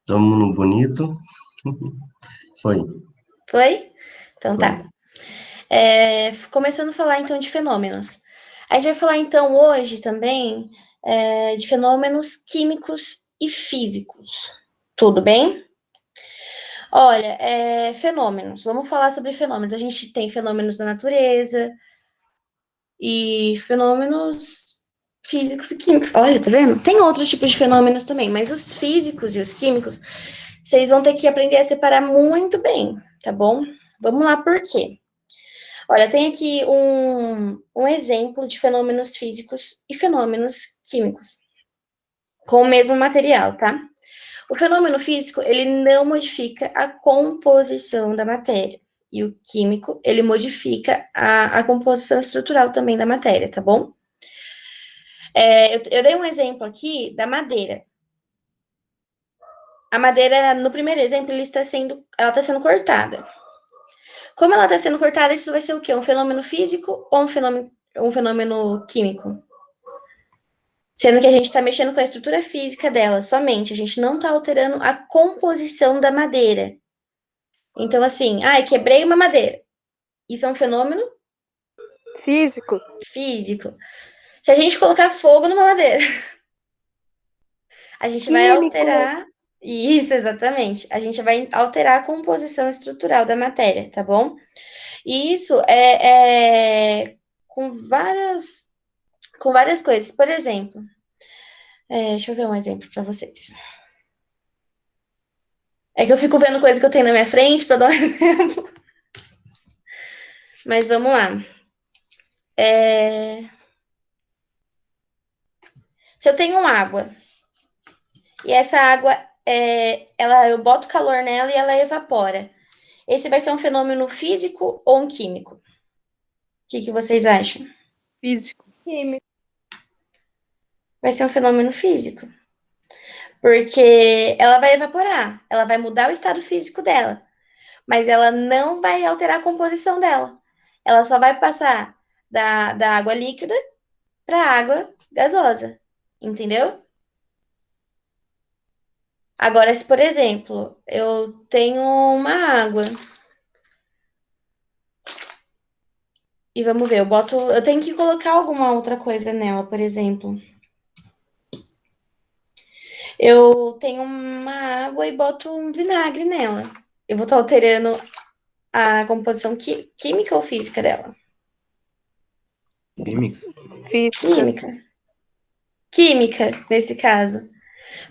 Tamo no bonito. Foi, Foi? Então foi. tá. Começando a falar então de fenômenos. A gente vai falar então hoje também de fenômenos químicos e físicos. Tudo bem? Olha, fenômenos. Vamos falar sobre fenômenos. A gente tem fenômenos da natureza e fenômenos físicos e químicos. Olha, tá vendo? Tem outros tipos de fenômenos também, mas os físicos e os químicos, vocês vão ter que aprender a separar muito bem, tá bom? Vamos lá, por quê? Olha, tem aqui um exemplo de fenômenos físicos e fenômenos químicos, com o mesmo material, tá? O fenômeno físico, ele não modifica a composição da matéria. E o químico, ele modifica a composição estrutural também da matéria, tá bom? Eu dei um exemplo aqui da madeira. A madeira, no primeiro exemplo, ela está sendo cortada. Como ela está sendo cortada, isso vai ser o quê? Um fenômeno físico ou um fenômeno químico? Sendo que a gente está mexendo com a estrutura física dela somente, a gente não está alterando a composição da madeira. Então, assim, quebrei uma madeira. Isso é um fenômeno Físico. físico. Se a gente colocar fogo numa madeira, a gente vai Químico. alterar. Isso, exatamente. A gente vai alterar a composição estrutural da matéria, tá bom? E isso com várias coisas. Por exemplo, deixa eu ver um exemplo para vocês. É que eu fico vendo coisa que eu tenho na minha frente para dar um exemplo. Mas vamos lá. Se eu tenho água e essa água, eu boto calor nela e ela evapora. Esse vai ser um fenômeno físico ou um químico? O que vocês acham? Físico. Químico. Vai ser um fenômeno físico. Porque ela vai evaporar, ela vai mudar o estado físico dela, mas ela não vai alterar a composição dela. Ela só vai passar da água líquida para água gasosa, entendeu? Agora, se, por exemplo, eu tenho uma água e vamos ver, eu tenho que colocar alguma outra coisa nela, por exemplo. Eu tenho uma água e boto um vinagre nela. Eu vou estar alterando a composição química ou física dela? Química. Física. Química. Química, nesse caso.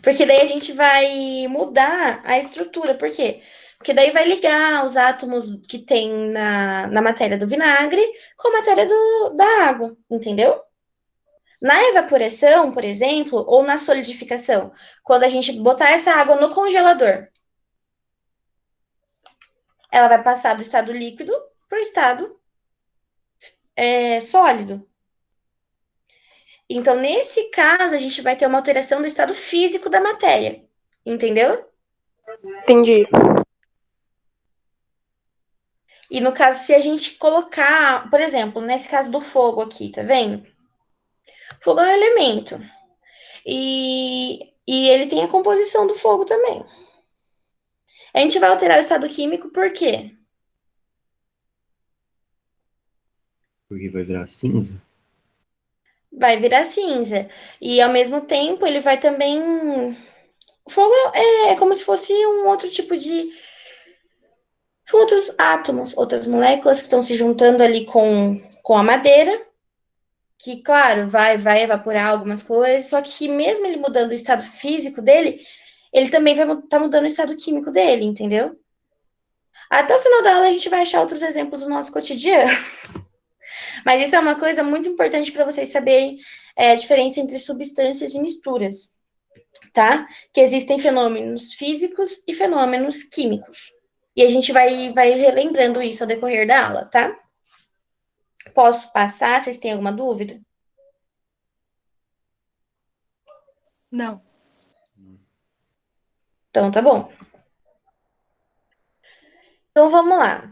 Porque daí a gente vai mudar a estrutura. Por quê? Porque daí vai ligar os átomos que tem na matéria do vinagre com a matéria da água, entendeu? Na evaporação, por exemplo, ou na solidificação, quando a gente botar essa água no congelador, ela vai passar do estado líquido para o estado sólido. Então, nesse caso, a gente vai ter uma alteração do estado físico da matéria, entendeu? Entendi. E no caso, se a gente colocar, por exemplo, nesse caso do fogo aqui, tá vendo? Fogo é um elemento. E ele tem a composição do fogo também. A gente vai alterar o estado químico por quê? Porque vai virar cinza. Vai virar cinza. E ao mesmo tempo, ele vai também. O fogo é como se fosse um outro tipo de. São outros átomos, outras moléculas que estão se juntando ali com a madeira, que, claro, vai evaporar algumas coisas, só que mesmo ele mudando o estado físico dele, ele também vai estar mudando o estado químico dele, entendeu? Até o final da aula a gente vai achar outros exemplos do nosso cotidiano. Mas isso é uma coisa muito importante para vocês saberem a diferença entre substâncias e misturas, tá? Que existem fenômenos físicos e fenômenos químicos. E a gente vai relembrando isso ao decorrer da aula, tá? Posso passar? Vocês têm alguma dúvida? Não. Então tá bom. Então vamos lá.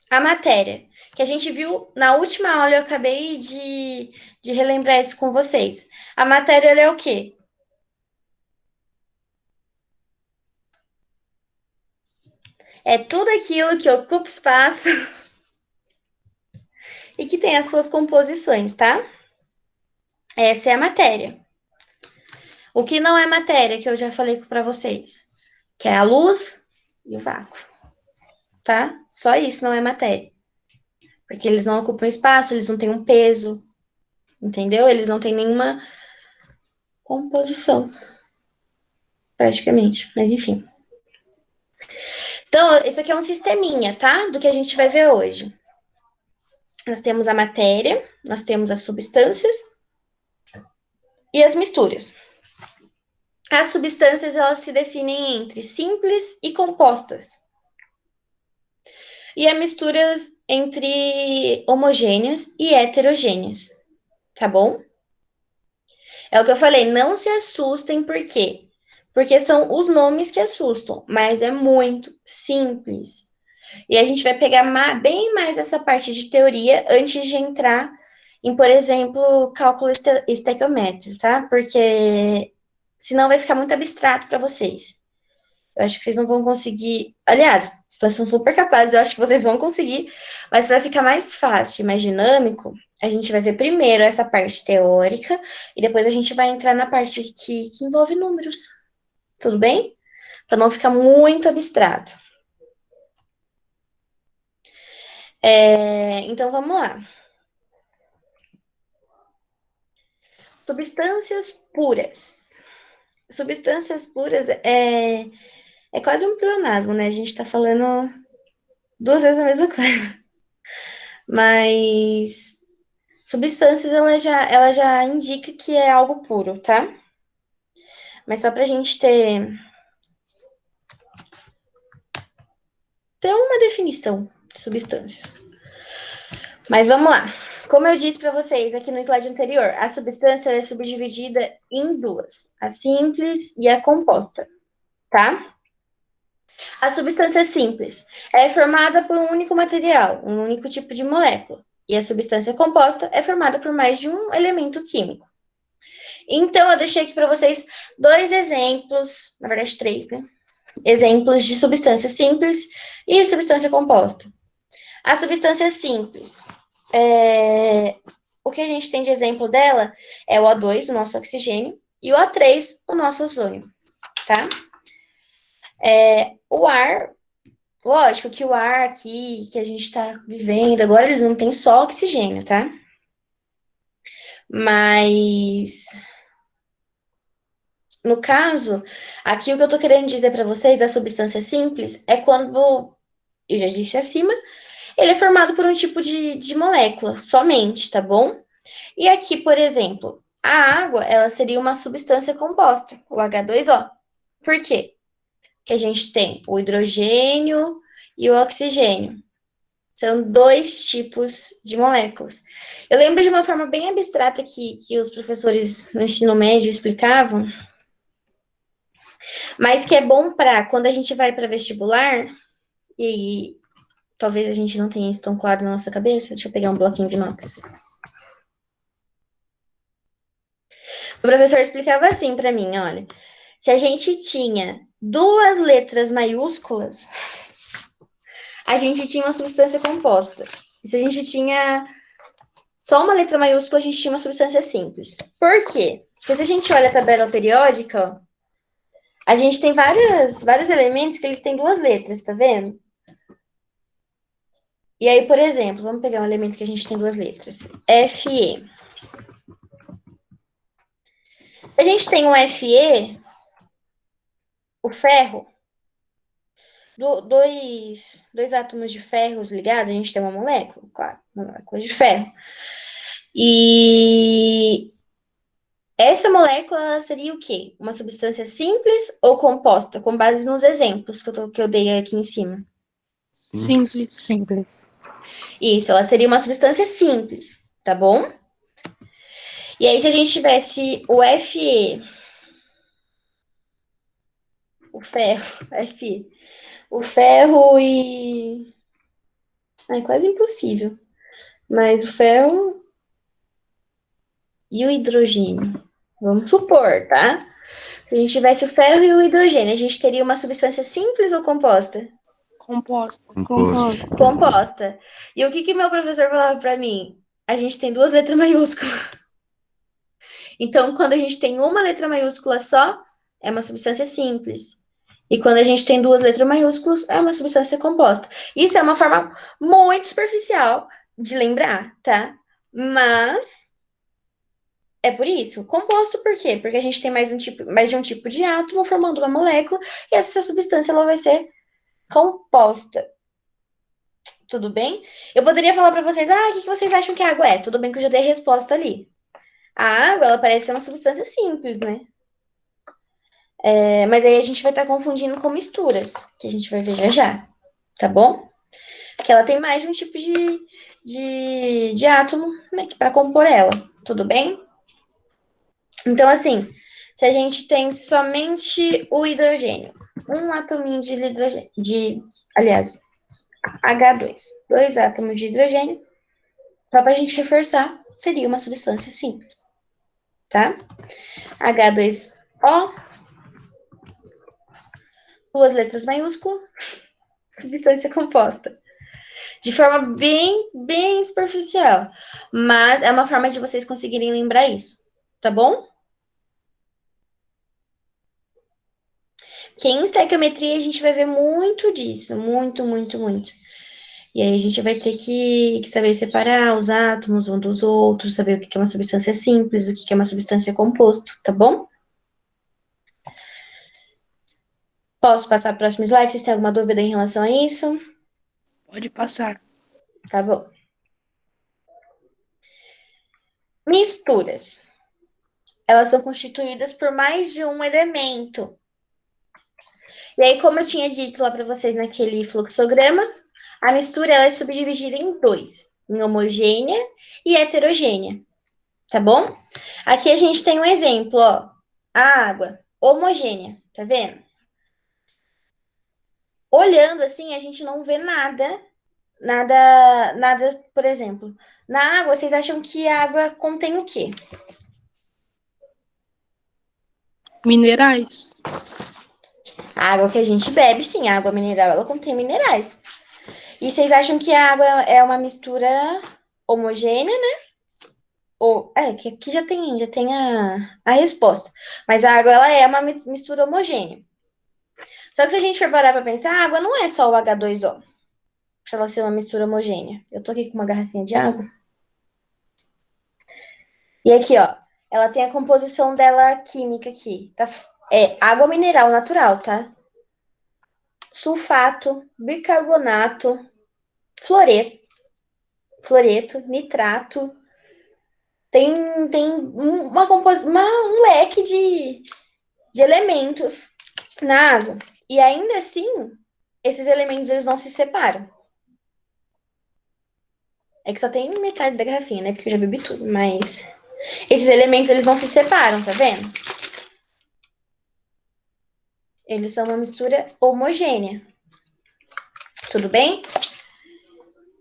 A matéria, que a gente viu na última aula, eu acabei de relembrar isso com vocês. A matéria, ela é o quê? É tudo aquilo que ocupa espaço e que tem as suas composições, tá? Essa é a matéria. O que não é matéria, que eu já falei para vocês, que é a luz e o vácuo, tá? Só isso não é matéria. Porque eles não ocupam espaço, eles não têm um peso, entendeu? Eles não têm nenhuma composição, praticamente. Mas enfim. Então, esse aqui é um sisteminha, tá? Do que a gente vai ver hoje. Nós temos a matéria, nós temos as substâncias e as misturas. As substâncias, elas se definem entre simples e compostas. E as misturas entre homogêneas e heterogêneas, tá bom? É o que eu falei, não se assustem, por quê? Porque são os nomes que assustam, mas é muito simples. E a gente vai pegar bem mais essa parte de teoria antes de entrar em, por exemplo, cálculo estequiométrico, tá? Porque senão vai ficar muito abstrato para vocês. Eu acho que vocês não vão conseguir. Aliás, vocês são super capazes, eu acho que vocês vão conseguir, mas para ficar mais fácil e mais dinâmico, a gente vai ver primeiro essa parte teórica e depois a gente vai entrar na parte que envolve números. Tudo bem? Para não ficar muito abstrato. Então vamos lá. Substâncias puras. Substâncias puras é quase um pleonasmo, né? A gente está falando duas vezes a mesma coisa. Mas substâncias, ela já indica que é algo puro, tá? Mas só pra gente ter uma definição de substâncias. Mas vamos lá. Como eu disse para vocês aqui no slide anterior, a substância é subdividida em duas, a simples e a composta, tá? A substância simples é formada por um único material, um único tipo de molécula. E a substância composta é formada por mais de um elemento químico. Então, eu deixei aqui para vocês dois exemplos, na verdade, três, né? Exemplos de substância simples e substância composta. A substância simples, o que a gente tem de exemplo dela é o O2, o nosso oxigênio, e o O3, o nosso ozônio, tá? O ar, lógico que o ar aqui que a gente está vivendo agora, eles não têm só oxigênio, tá? Mas no caso, aqui o que eu tô querendo dizer para vocês da substância simples é quando, eu já disse acima, ele é formado por um tipo de molécula somente, tá bom? E aqui, por exemplo, a água, ela seria uma substância composta, o H2O. Por quê? Porque a gente tem o hidrogênio e o oxigênio. São dois tipos de moléculas. Eu lembro de uma forma bem abstrata que os professores no ensino médio explicavam, mas que é bom para quando a gente vai para vestibular, e talvez a gente não tenha isso tão claro na nossa cabeça. Deixa eu pegar um bloquinho de notas. O professor explicava assim para mim, olha, se a gente tinha duas letras maiúsculas, a gente tinha uma substância composta. E se a gente tinha só uma letra maiúscula, a gente tinha uma substância simples. Por quê? Porque se a gente olha a tabela periódica, ó, a gente tem vários elementos que eles têm duas letras, tá vendo? E aí, por exemplo, vamos pegar um elemento que a gente tem duas letras. Fe. A gente tem um Fe, o ferro, dois átomos de ferro ligados, a gente tem uma molécula, claro, uma molécula de ferro. E essa molécula seria o quê? Uma substância simples ou composta, com base nos exemplos que eu dei aqui em cima? Simples. Simples. Isso, ela seria uma substância simples, tá bom? E aí, se a gente tivesse o Fe, o ferro, Fe, o ferro e... É quase impossível. Mas o ferro e o hidrogênio. Vamos supor, tá? Se a gente tivesse o ferro e o hidrogênio, a gente teria uma substância simples ou composta? Composta. Composto. Composta. E o que meu professor falava para mim? A gente tem duas letras maiúsculas. Então, quando a gente tem uma letra maiúscula só, é uma substância simples. E quando a gente tem duas letras maiúsculas, é uma substância composta. Isso é uma forma muito superficial de lembrar, tá? Mas é por isso. Composto por quê? Porque a gente tem mais de um tipo de átomo formando uma molécula e essa substância ela vai ser composta. Tudo bem? Eu poderia falar para vocês, o que vocês acham que a água é? Tudo bem que eu já dei a resposta ali. A água, ela parece ser uma substância simples, né? Mas aí a gente vai estar confundindo com misturas, que a gente vai ver já já, tá bom? Porque ela tem mais de um tipo de átomo, né, para compor ela, tudo bem? Então, assim, se a gente tem somente o hidrogênio, um atominho de hidrogênio, aliás, H2, dois átomos de hidrogênio, só para a gente reforçar, seria uma substância simples, tá? H2O, duas letras maiúsculas, substância composta. De forma bem superficial. Mas é uma forma de vocês conseguirem lembrar isso, tá bom? Que em estequiometria a gente vai ver muito disso, muito. E aí a gente vai ter que saber separar os átomos um dos outros, saber o que é uma substância simples, o que é uma substância composto, tá bom? Posso passar para o próximo slide? Vocês têm alguma dúvida em relação a isso? Pode passar. Tá bom. Misturas. Elas são constituídas por mais de um elemento. E aí, como eu tinha dito lá para vocês naquele fluxograma, a mistura ela é subdividida em dois, em homogênea e heterogênea, tá bom? Aqui a gente tem um exemplo, ó, a água homogênea, tá vendo? Olhando assim, a gente não vê nada, por exemplo. Na água, vocês acham que a água contém o quê? Minerais. A água que a gente bebe, sim, a água mineral, ela contém minerais. E vocês acham que a água é uma mistura homogênea, né? Que aqui já tem a resposta. Mas a água, ela é uma mistura homogênea. Só que se a gente for parar para pensar, a água não é só o H2O, para ela ser uma mistura homogênea. Eu tô aqui com uma garrafinha de água. E aqui, ó, ela tem a composição dela química aqui, tá? É água mineral natural, tá? Sulfato, bicarbonato, fluoreto, nitrato. Tem um leque de elementos na água. E ainda assim, esses elementos eles não se separam. É que só tem metade da garrafinha, né? Porque eu já bebi tudo, mas esses elementos eles não se separam, tá vendo? Eles são uma mistura homogênea. Tudo bem?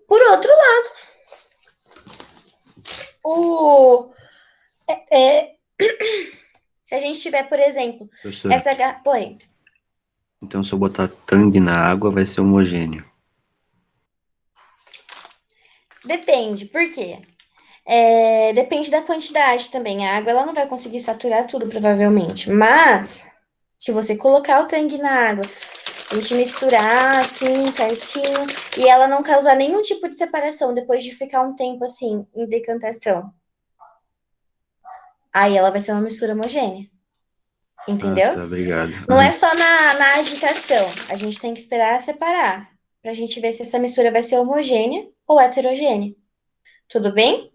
Por outro lado, o se a gente tiver, por exemplo, Professora, essa garrafa. Oi. então se eu botar tangue na água, vai ser homogêneo. Depende, por quê? Depende da quantidade também. A água ela não vai conseguir saturar tudo, provavelmente. Mas, se você colocar o tangue na água, a gente misturar assim, certinho, e ela não causar nenhum tipo de separação depois de ficar um tempo assim, em decantação, aí ela vai ser uma mistura homogênea. Ah, Entendeu? tá, obrigado. Não é só na agitação. A gente tem que esperar separar. Pra gente ver se essa mistura vai ser homogênea ou heterogênea. Tudo bem?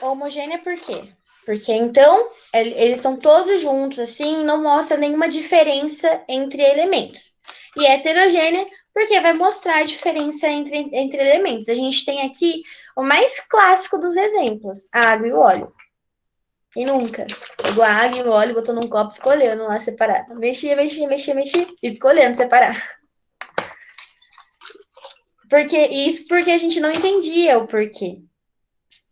Homogênea por quê? Porque então eles são todos juntos, assim, não mostra nenhuma diferença entre elementos. E heterogênea porque vai mostrar a diferença entre elementos. A gente tem aqui o mais clássico dos exemplos: a água e o óleo. E nunca pegou a água e o óleo, botou num copo e ficou olhando lá separado. Mexia e ficou olhando separar. Porque a gente não entendia o porquê.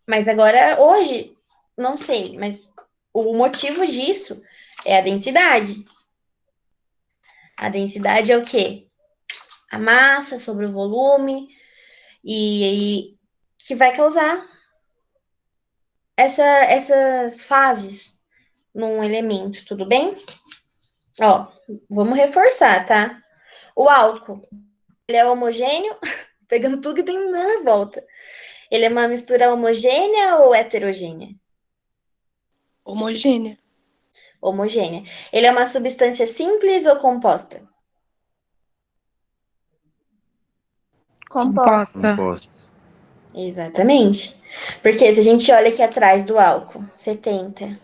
Mas agora, hoje, não sei, mas o motivo disso é a densidade. A densidade é o quê? A massa sobre o volume e que vai causar essas fases num elemento, tudo bem? Ó, vamos reforçar, tá? O álcool, ele é homogêneo, pegando tudo que tem na minha volta. Ele é uma mistura homogênea ou heterogênea? Homogênea. Homogênea. Ele é uma substância simples ou composta? Composta. Composto. Exatamente. Porque se a gente olha aqui atrás do álcool, 70,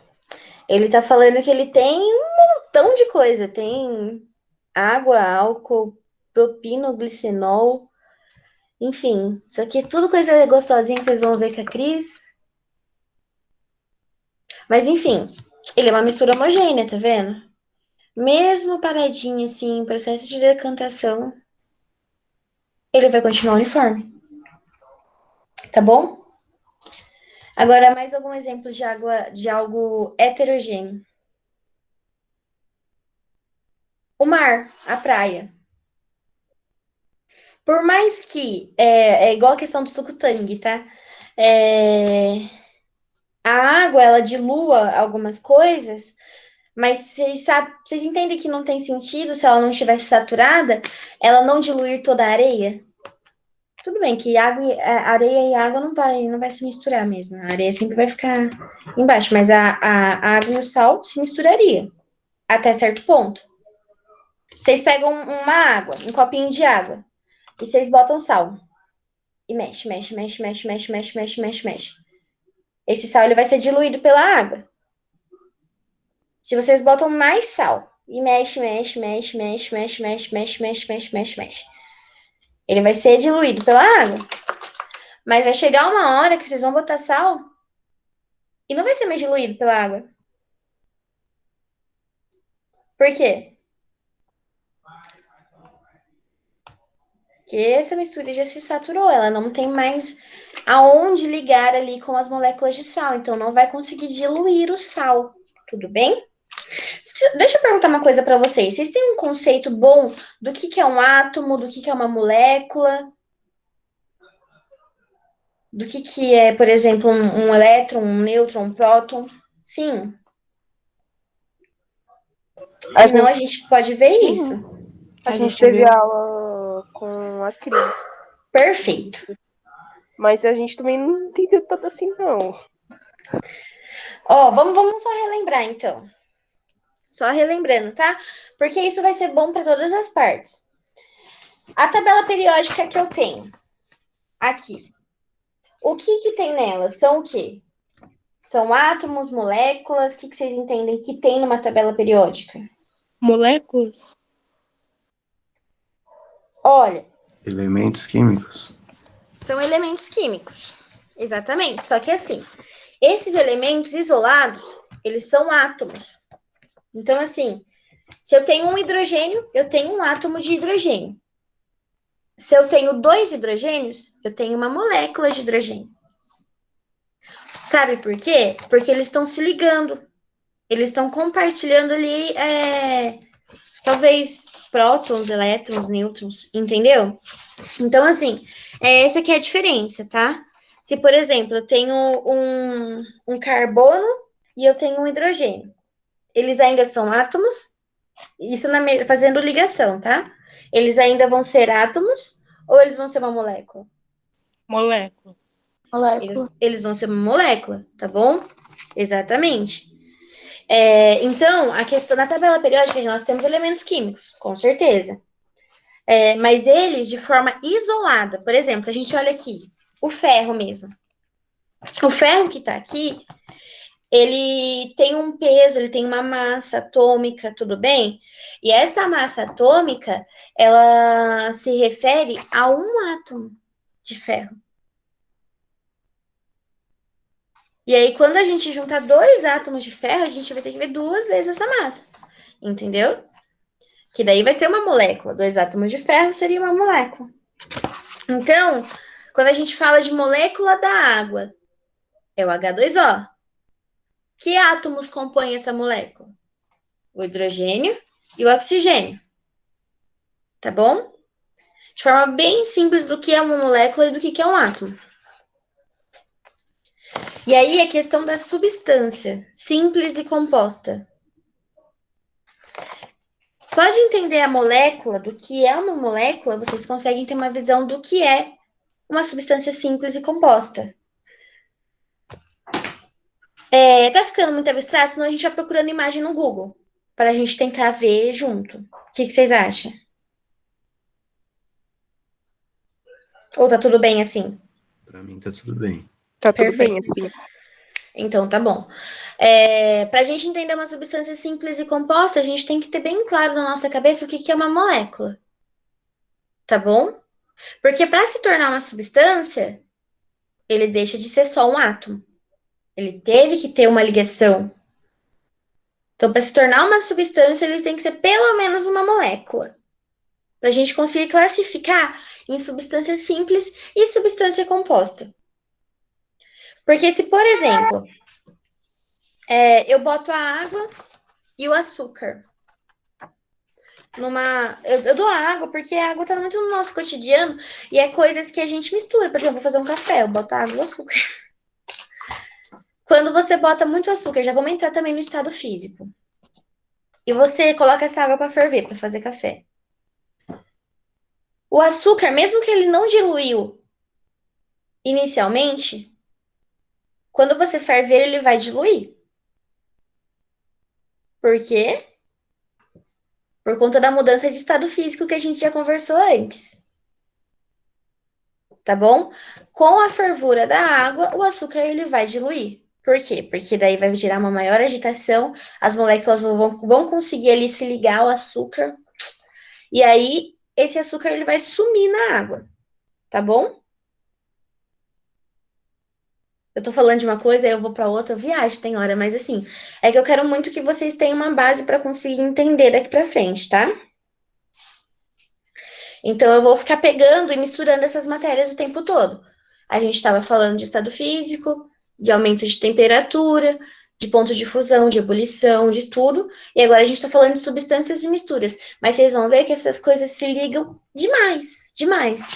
ele tá falando que ele tem um montão de coisa. Tem água, álcool, propino, glicenol, enfim. Isso aqui é tudo coisa gostosinha que vocês vão ver com a Cris. Mas enfim, ele é uma mistura homogênea, tá vendo? Mesmo paradinho assim, em processo de decantação, ele vai continuar uniforme. Tá bom? Agora, mais algum exemplo de água, de algo heterogêneo? O mar, a praia. Por mais que é igual a questão do suco tangue, tá? A água ela dilua algumas coisas, mas vocês entendem que não tem sentido se ela não estivesse saturada, ela não diluir toda a areia? Tudo bem que areia e água não vai se misturar mesmo. A areia sempre vai ficar embaixo, mas a água e o sal se misturariam até certo ponto. Vocês pegam uma água, um copinho de água, e vocês botam sal. E mexe, mexe, mexe, mexe, mexe, mexe, mexe, mexe, mexe. Esse sal ele vai ser diluído pela água. Se vocês botam mais sal e mexe, mexe, mexe, mexe, mexe, mexe, mexe, mexe, mexe, mexe, mexe, ele vai ser diluído pela água. Mas vai chegar uma hora que vocês vão botar sal e não vai ser mais diluído pela água. Por quê? Porque essa mistura já se saturou, ela não tem mais aonde ligar ali com as moléculas de sal, então não vai conseguir diluir o sal, tudo bem? Deixa eu perguntar uma coisa para vocês. Vocês têm um conceito bom do que é um átomo, do que é uma molécula? Do que é, por exemplo, um elétron, um nêutron, um próton? Sim. Senão a gente pode ver Sim. isso. A gente gente teve viu. aula com a Cris. Perfeito. Mas a gente também não entendeu tanto assim, não. Ó, vamos só relembrar, então. Só relembrando, tá? Porque isso vai ser bom para todas as partes. A tabela periódica que eu tenho aqui. O que tem nela? São o quê? São átomos, moléculas? O que vocês entendem que tem numa tabela periódica? Moléculas? Olha, Elementos químicos. são elementos químicos. Exatamente. Só que assim, esses elementos isolados, eles são átomos. Então, assim, se eu tenho um hidrogênio, eu tenho um átomo de hidrogênio. Se eu tenho 2 hidrogênios, eu tenho uma molécula de hidrogênio. Sabe por quê? Porque eles estão se ligando. Eles estão compartilhando ali, talvez, prótons, elétrons, nêutrons, entendeu? Então, assim, essa aqui é a diferença, tá? Se, por exemplo, eu tenho um carbono e eu tenho um hidrogênio. Eles ainda são átomos, isso fazendo ligação, tá? Eles ainda vão ser átomos ou eles vão ser uma molécula? Molécula. Eles vão ser uma molécula, tá bom? Exatamente. Então, a questão na tabela periódica, nós temos elementos químicos, com certeza. Mas eles de forma isolada. Por exemplo, se a gente olha aqui, o ferro mesmo. O ferro que tá aqui, ele tem um peso, ele tem uma massa atômica, tudo bem? E essa massa atômica, ela se refere a um átomo de ferro. E aí, quando a gente junta 2 átomos de ferro, a gente vai ter que ver 2 vezes essa massa. Entendeu? Que daí vai ser uma molécula. 2 átomos de ferro seria uma molécula. Então, quando a gente fala de molécula da água, é o H2O. Que átomos compõem essa molécula? O hidrogênio e o oxigênio. tá bom? De forma bem simples do que é uma molécula e do que é um átomo. E aí a questão da substância, simples e composta. Só de entender a molécula, do que é uma molécula, vocês conseguem ter uma visão do que é uma substância simples e composta. Tá ficando muito abstrato, senão a gente vai procurando imagem no Google, para a gente tentar ver junto. O que vocês acham? Ou tá tudo bem assim? Pra mim tá tudo bem. Tá tudo bem, Perfeito. assim. Então, tá bom. Para a gente entender uma substância simples e composta, a gente tem que ter bem claro na nossa cabeça o que é uma molécula. Tá bom? Porque para se tornar uma substância, ele deixa de ser só um átomo. Ele teve que ter uma ligação. Então, para se tornar uma substância, ele tem que ser pelo menos uma molécula. Para a gente conseguir classificar em substância simples e substância composta. Porque se, por exemplo, eu boto a água e o açúcar eu dou água porque a água tá muito no nosso cotidiano e é coisas que a gente mistura. Por exemplo, vou fazer um café, eu boto água e açúcar. Quando você bota muito açúcar, já vamos entrar também no estado físico. E você coloca essa água para ferver, para fazer café. O açúcar, mesmo que ele não diluiu inicialmente, quando você ferver, ele vai diluir. Por quê? Por conta da mudança de estado físico que a gente já conversou antes. Tá bom? Com a fervura da água, o açúcar ele vai diluir. Por quê? Porque daí vai gerar uma maior agitação, as moléculas vão conseguir ali se ligar ao açúcar, e aí esse açúcar ele vai sumir na água, tá bom? Eu tô falando de uma coisa, aí eu vou para outra, eu viajo, tem hora, mas assim, é que eu quero muito que vocês tenham uma base para conseguir entender daqui para frente, tá? Então eu vou ficar pegando e misturando essas matérias o tempo todo. A gente estava falando de estado físico, de aumento de temperatura, de ponto de fusão, de ebulição, de tudo. E agora a gente está falando de substâncias e misturas. Mas vocês vão ver que essas coisas se ligam demais, demais.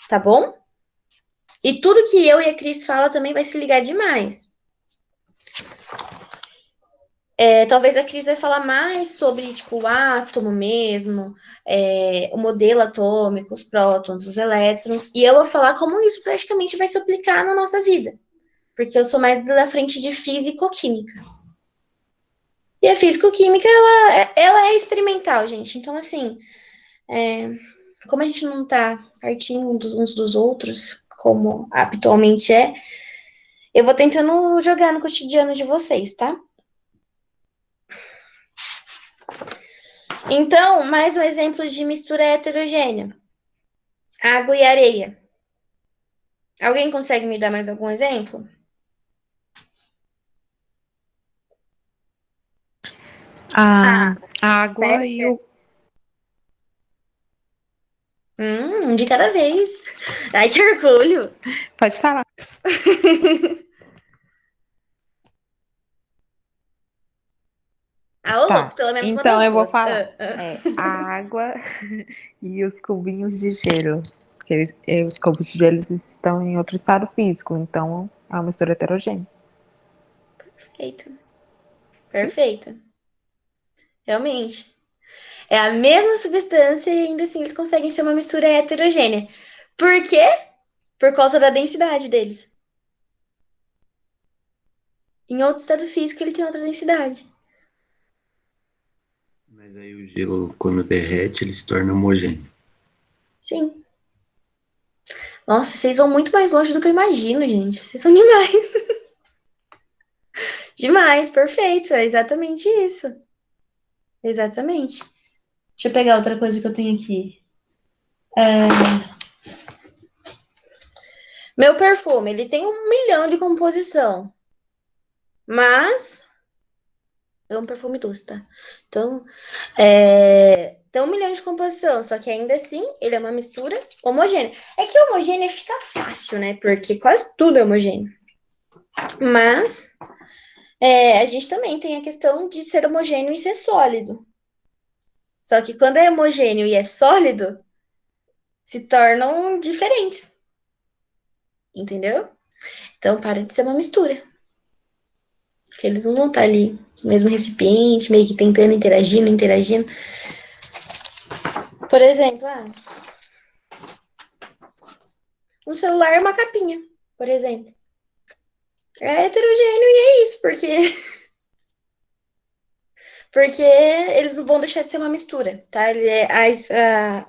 Tá bom? E tudo que eu e a Cris fala também vai se ligar demais. Talvez a Cris vai falar mais sobre, tipo, o átomo mesmo, o modelo atômico, os prótons, os elétrons, e eu vou falar como isso praticamente vai se aplicar na nossa vida, porque eu sou mais da frente de físico-química. E a físico-química, ela é experimental, gente, então, assim, como a gente não tá partindo uns dos outros, como habitualmente eu vou tentando jogar no cotidiano de vocês, tá? Então, mais um exemplo de mistura heterogênea. Água e areia. Alguém consegue me dar mais algum exemplo? A água e o. Um de cada vez. Ai, que orgulho. Pode falar. Ah, ô Tá. louco, pelo menos uma Então das eu vou duas. falar. A água e os cubinhos de gelo. Porque os cubos de gelo eles estão em outro estado físico, então é uma mistura heterogênea. Perfeito. Perfeito. Realmente. É a mesma substância e ainda assim eles conseguem ser uma mistura heterogênea. Por quê? Por causa da densidade deles. Em outro estado físico ele tem outra densidade. Mas aí o gelo, quando derrete, ele se torna homogêneo. Sim. Nossa, vocês vão muito mais longe do que eu imagino, gente. Vocês são demais. Demais, perfeito. É exatamente isso. Exatamente. Deixa eu pegar outra coisa que eu tenho aqui. Meu perfume, ele tem 1 milhão de composição. Mas é um perfume doce, tá? Então, tem 1 milhão de composição, só que ainda assim, ele é uma mistura homogênea. É que homogênea fica fácil, né? Porque quase tudo é homogêneo. Mas a gente também tem a questão de ser homogêneo e ser sólido. Só que quando é homogêneo e é sólido, se tornam diferentes. Entendeu? Então, para de ser uma mistura. Porque eles não vão estar ali no mesmo recipiente, meio que tentando, interagindo. Por exemplo, um celular é uma capinha, por exemplo. É heterogêneo e é isso, porque eles não vão deixar de ser uma mistura, tá?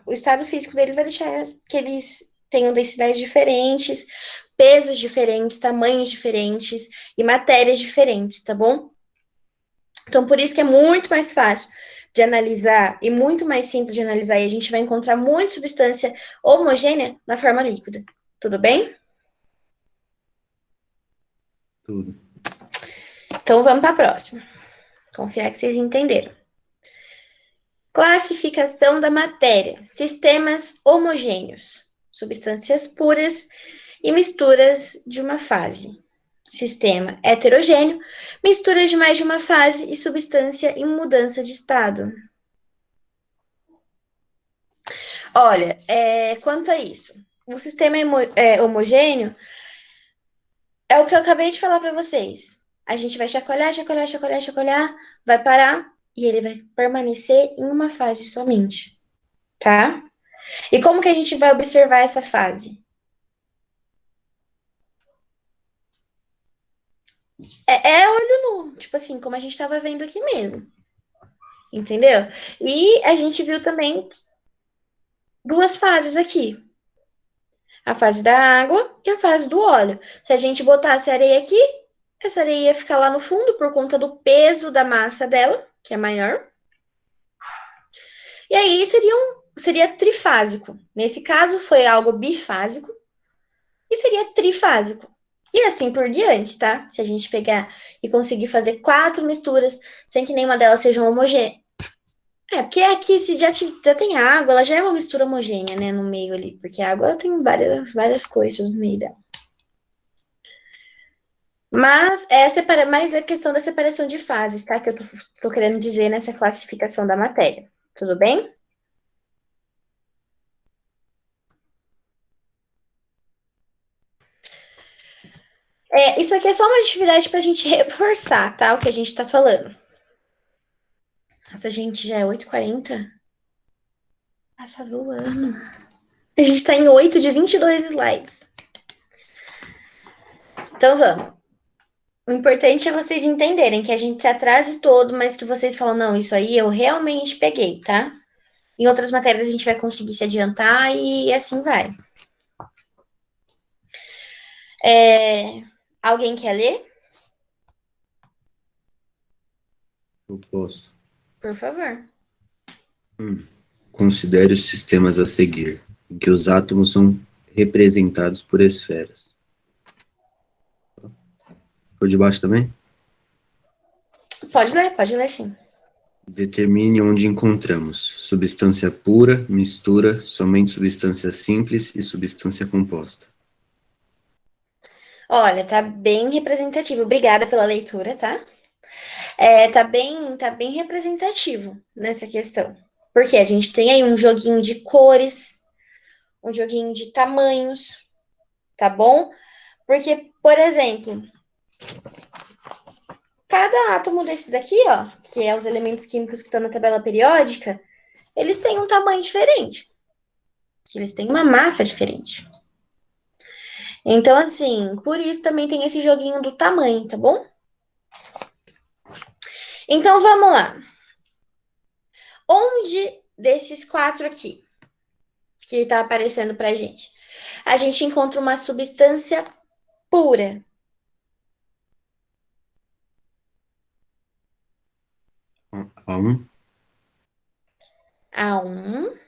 O estado físico deles vai deixar que eles tenham densidades diferentes, pesos diferentes, tamanhos diferentes e matérias diferentes, tá bom? Então, por isso que é muito mais fácil de analisar e muito mais simples de analisar, e a gente vai encontrar muita substância homogênea na forma líquida. Tudo bem? Tudo. Então, vamos para a próxima. Confiar que vocês entenderam. Classificação da matéria. Sistemas homogêneos. Substâncias puras e misturas de uma fase. Sistema heterogêneo, mistura de mais de uma fase e substância em mudança de estado. Olha, quanto a isso, o sistema homogêneo é o que eu acabei de falar para vocês. A gente vai chacoalhar, vai parar e ele vai permanecer em uma fase somente, tá? E como que a gente vai observar essa fase? É olho nu, tipo assim, como a gente estava vendo aqui mesmo. Entendeu? E a gente viu também duas fases aqui. A fase da água e a fase do óleo. Se a gente botasse areia aqui, essa areia ia ficar lá no fundo por conta do peso da massa dela, que é maior. E aí seria trifásico. Nesse caso, foi algo bifásico e seria trifásico. E assim por diante, tá? Se a gente pegar e conseguir fazer 4 misturas sem que nenhuma delas seja homogênea. Porque aqui, se já tem água, ela já é uma mistura homogênea, né, no meio ali. Porque a água tem várias coisas no meio dela. Mas mais a questão da separação de fases, tá? Que eu tô querendo dizer nessa classificação da matéria. Tudo bem? Isso aqui é só uma atividade pra gente reforçar, tá? O que a gente tá falando. Nossa, gente, já é 8h40. Passa voando. A gente tá em 8 de 22 slides. Então, vamos. O importante é vocês entenderem que a gente se atrase todo, mas que vocês falam, não, isso aí eu realmente peguei, tá? Em outras matérias a gente vai conseguir se adiantar e assim vai. Alguém quer ler? Eu posso. Por favor. Considere os sistemas a seguir, em que os átomos são representados por esferas. Por debaixo também? Pode ler sim. Determine onde encontramos substância pura, mistura, somente substância simples e substância composta. Olha, tá bem representativo. Obrigada pela leitura, tá? Tá bem representativo nessa questão. Porque a gente tem aí um joguinho de cores, um joguinho de tamanhos, tá bom? Porque, por exemplo, cada átomo desses aqui, ó, que é os elementos químicos que estão na tabela periódica, eles têm um tamanho diferente. Eles têm uma massa diferente. Então, assim, por isso também tem esse joguinho do tamanho, tá bom? Então, vamos lá. Onde desses 4 aqui, que tá aparecendo pra gente, a gente encontra uma substância pura? A1. A1.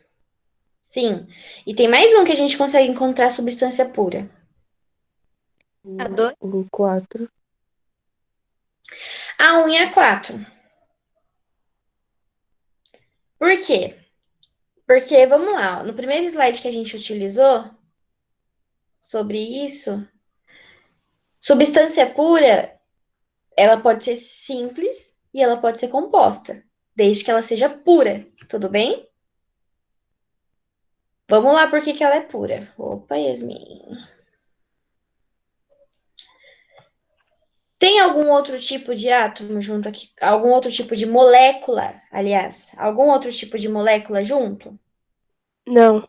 Sim. E tem mais um que a gente consegue encontrar substância pura. A2. O 4. A1 e A4. Por quê? Porque, vamos lá, ó, no primeiro slide que a gente utilizou sobre isso, substância pura, ela pode ser simples e ela pode ser composta. desde que ela seja pura, tudo bem? Vamos lá, por que que ela é pura? Opa, Yasmin. Tem algum outro tipo de átomo junto aqui? Algum outro tipo de molécula, aliás? Algum outro tipo de molécula junto? Não.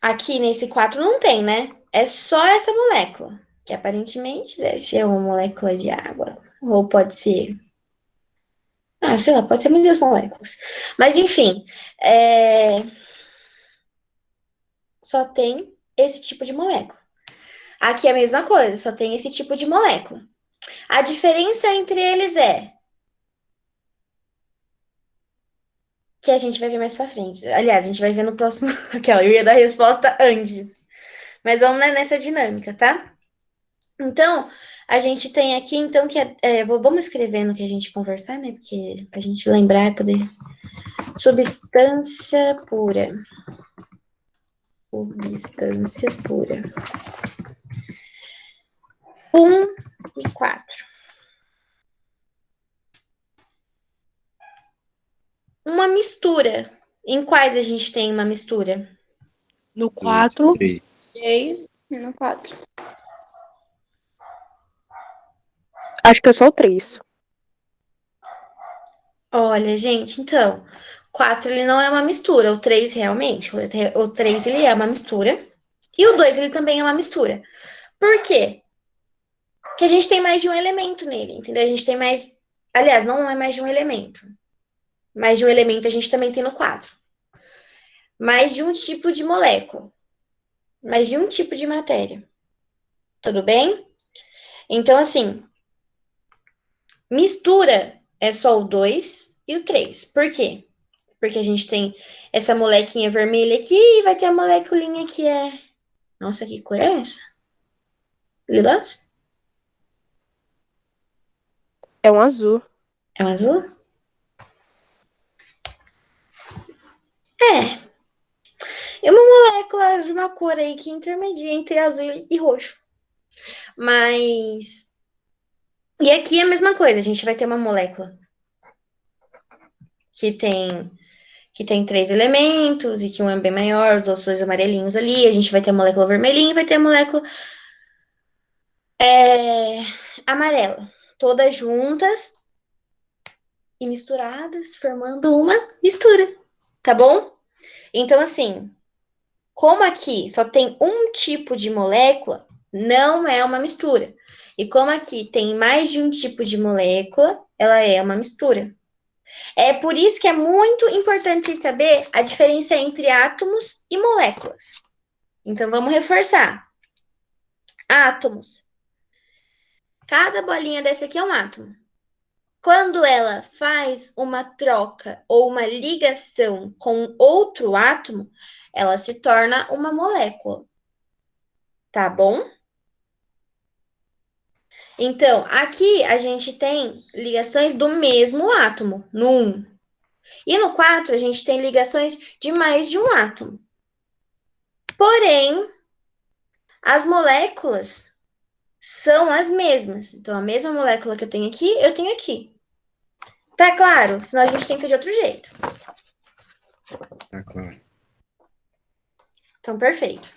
Aqui nesse 4 não tem, né? É só essa molécula, que aparentemente deve ser uma molécula de água. Ou pode ser. Ah, sei lá, pode ser muitas moléculas. Mas enfim, só tem esse tipo de molécula. Aqui é a mesma coisa, só tem esse tipo de molécula. A diferença entre eles é que a gente vai ver mais pra frente. Aliás, a gente vai ver no próximo. Aquela, eu ia dar a resposta antes. Mas vamos nessa dinâmica, tá? Então, a gente tem aqui, então, que vamos escrever no que a gente conversar, né? Porque pra gente lembrar e poder. Substância pura. Substância pura. 1 e 4. Uma mistura. Em quais a gente tem uma mistura? No 4. 3. 3 e no 4. Acho que é só o 3. Olha, gente, então, 4 ele não é uma mistura, o 3 realmente, o 3 ele é uma mistura, e o 2 ele também é uma mistura. Por quê? Porque a gente tem mais de um elemento nele, entendeu? A gente tem mais, aliás, não é mais de um elemento. Mais de um elemento a gente também tem no 4. Mais de um tipo de molécula, mais de um tipo de matéria. Tudo bem? Então, assim, mistura é só o 2 e o 3. Por quê? Porque a gente tem essa molequinha vermelha aqui e vai ter a moleculinha que é. Nossa, que cor é essa? Lilás? É um azul. É um azul? É. É uma molécula de uma cor aí que intermedia entre azul e roxo. Mas. E aqui é a mesma coisa, a gente vai ter uma molécula que tem. Que tem 3 elementos e que um é bem maior, os outros 2 amarelinhos ali. A gente vai ter a molécula vermelhinha e vai ter a molécula amarela. Todas juntas e misturadas, formando uma mistura, tá bom? Então, assim, como aqui só tem um tipo de molécula, não é uma mistura. E como aqui tem mais de um tipo de molécula, ela é uma mistura. É por isso que é muito importante saber a diferença entre átomos e moléculas. Então, vamos reforçar. Átomos. Cada bolinha dessa aqui é um átomo. Quando ela faz uma troca ou uma ligação com outro átomo, ela se torna uma molécula. Tá bom? Então, aqui a gente tem ligações do mesmo átomo, no 1. E no 4, a gente tem ligações de mais de um átomo. Porém, as moléculas são as mesmas. Então, a mesma molécula que eu tenho aqui, eu tenho aqui. Tá claro? Senão a gente tenta de outro jeito. Tá claro. Então, perfeito.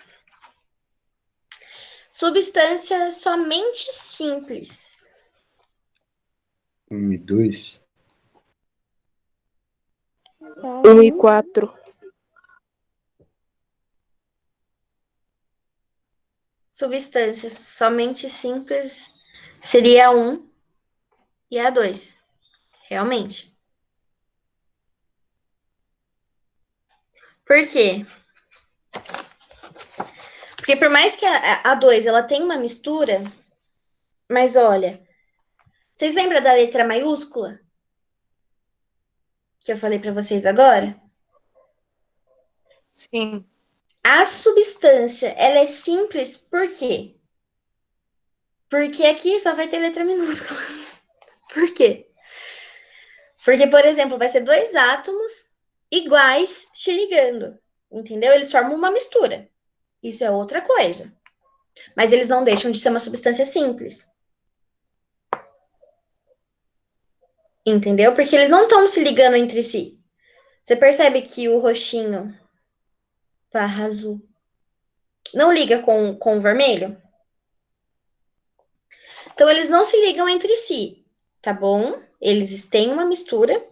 Substância somente simples. 1 e 2. 1 e 4. Substância somente simples seria a 1 e a 2. Realmente. Por quê? Porque por mais que a 2 ela tenha uma mistura, mas olha, vocês lembram da letra maiúscula? Que eu falei para vocês agora? Sim. A substância, ela é simples por quê? Porque aqui só vai ter letra minúscula. Por quê? Porque, por exemplo, vai ser 2 átomos iguais se ligando, entendeu? Eles formam uma mistura. Isso é outra coisa. Mas eles não deixam de ser uma substância simples. Entendeu? Porque eles não estão se ligando entre si. Você percebe que o roxinho barra azul não liga com o vermelho? Então, eles não se ligam entre si, tá bom? Eles têm uma mistura,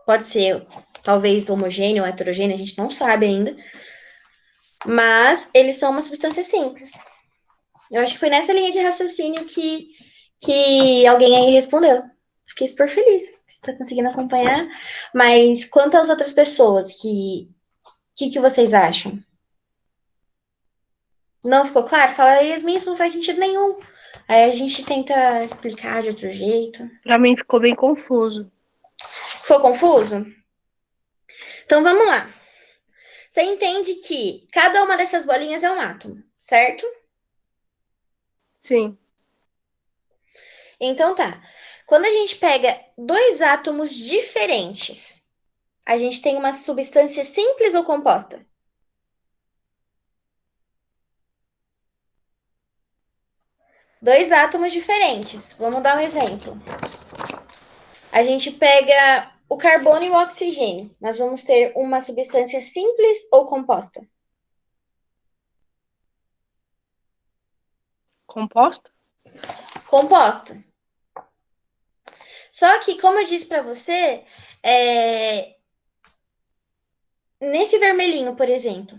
pode ser talvez homogêneo ou heterogêneo, a gente não sabe ainda, mas eles são uma substância simples. Eu acho que foi nessa linha de raciocínio que alguém aí respondeu. Fiquei super feliz que você está conseguindo acompanhar. Mas quanto às outras pessoas, que vocês acham? Não ficou claro? Fala, Yasmin, isso não faz sentido nenhum. Aí a gente tenta explicar de outro jeito. Pra mim ficou bem confuso. Ficou confuso? Então vamos lá. Você entende que cada uma dessas bolinhas é um átomo, certo? Sim. Então tá. Quando a gente pega dois átomos diferentes, a gente tem uma substância simples ou composta? Dois átomos diferentes. Vamos dar um exemplo. A gente pega o carbono e o oxigênio. Nós vamos ter uma substância simples ou composta? Composta? Composta. Só que, como eu disse para você, nesse vermelhinho, por exemplo,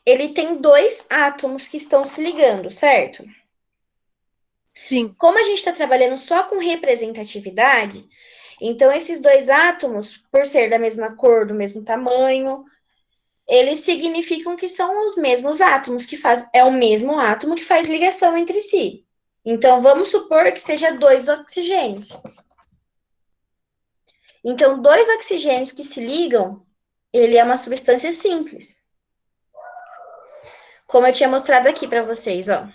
ele tem dois átomos que estão se ligando, certo? Sim. Como a gente está trabalhando só com representatividade, então esses dois átomos, por ser da mesma cor, do mesmo tamanho, eles significam que são os mesmos átomos que faz, é o mesmo átomo que faz ligação entre si. Então vamos supor que seja dois oxigênios. Então, dois oxigênios que se ligam, ele é uma substância simples. Como eu tinha mostrado aqui para vocês, ó.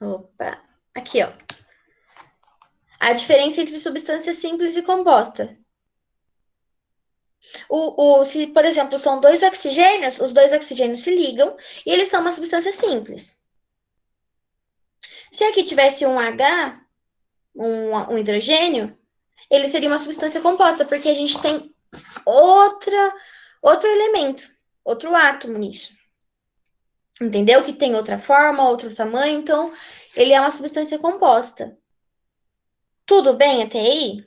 Opa, aqui, ó. A diferença entre substância simples e composta. Se, por exemplo, são dois oxigênios, os dois oxigênios se ligam e eles são uma substância simples. Se aqui tivesse um H, um hidrogênio, ele seria uma substância composta, porque a gente tem outro elemento, outro átomo nisso. Entendeu? Que tem outra forma, outro tamanho, então ele é uma substância composta. Tudo bem até aí?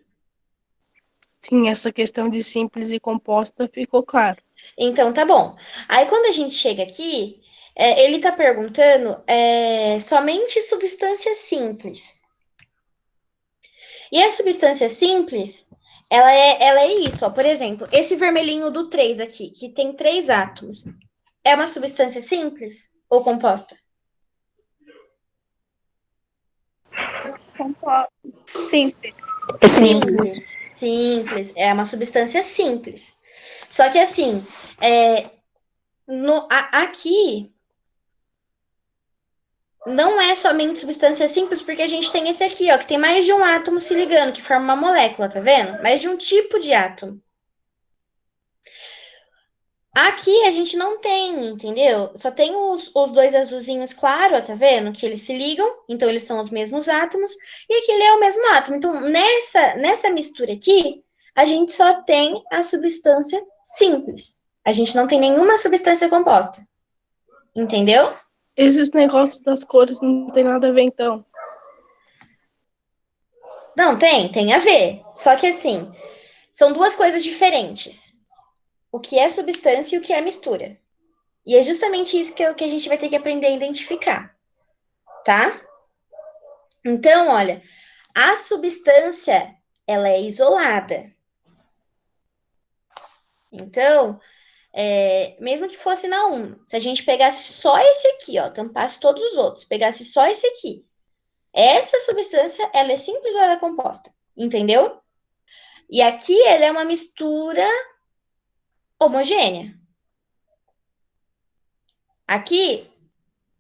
Sim, essa questão de simples e composta ficou claro. Então tá bom. Aí quando a gente chega aqui, ele tá perguntando somente substância simples. E a substância simples, ela é isso, ó. Por exemplo, esse vermelhinho do 3 aqui, que tem três átomos, é uma substância simples ou composta? Simples. É simples. Simples, é uma substância simples. Só que assim, aqui não é somente substância simples, porque a gente tem esse aqui, ó, que tem mais de um átomo se ligando, que forma uma molécula, tá vendo? Mais de um tipo de átomo. Aqui a gente não tem, entendeu? Só tem os dois azulzinhos claro, ó, tá vendo? Que eles se ligam, então eles são os mesmos átomos, e aquele é o mesmo átomo. Então, nessa mistura aqui, a gente só tem a substância simples. A gente não tem nenhuma substância composta. Entendeu? Esses negócios das cores não tem nada a ver, então. Não, tem a ver. Só que assim, são duas coisas diferentes. O que é substância e o que é mistura. E é justamente isso que a gente vai ter que aprender a identificar, tá? Então, olha, a substância, ela é isolada. Então, mesmo que fosse na 1, se a gente pegasse só esse aqui, ó, tampasse todos os outros, pegasse só esse aqui, essa substância, ela é simples ou ela é composta? Entendeu? E aqui ela é uma mistura homogênea. Aqui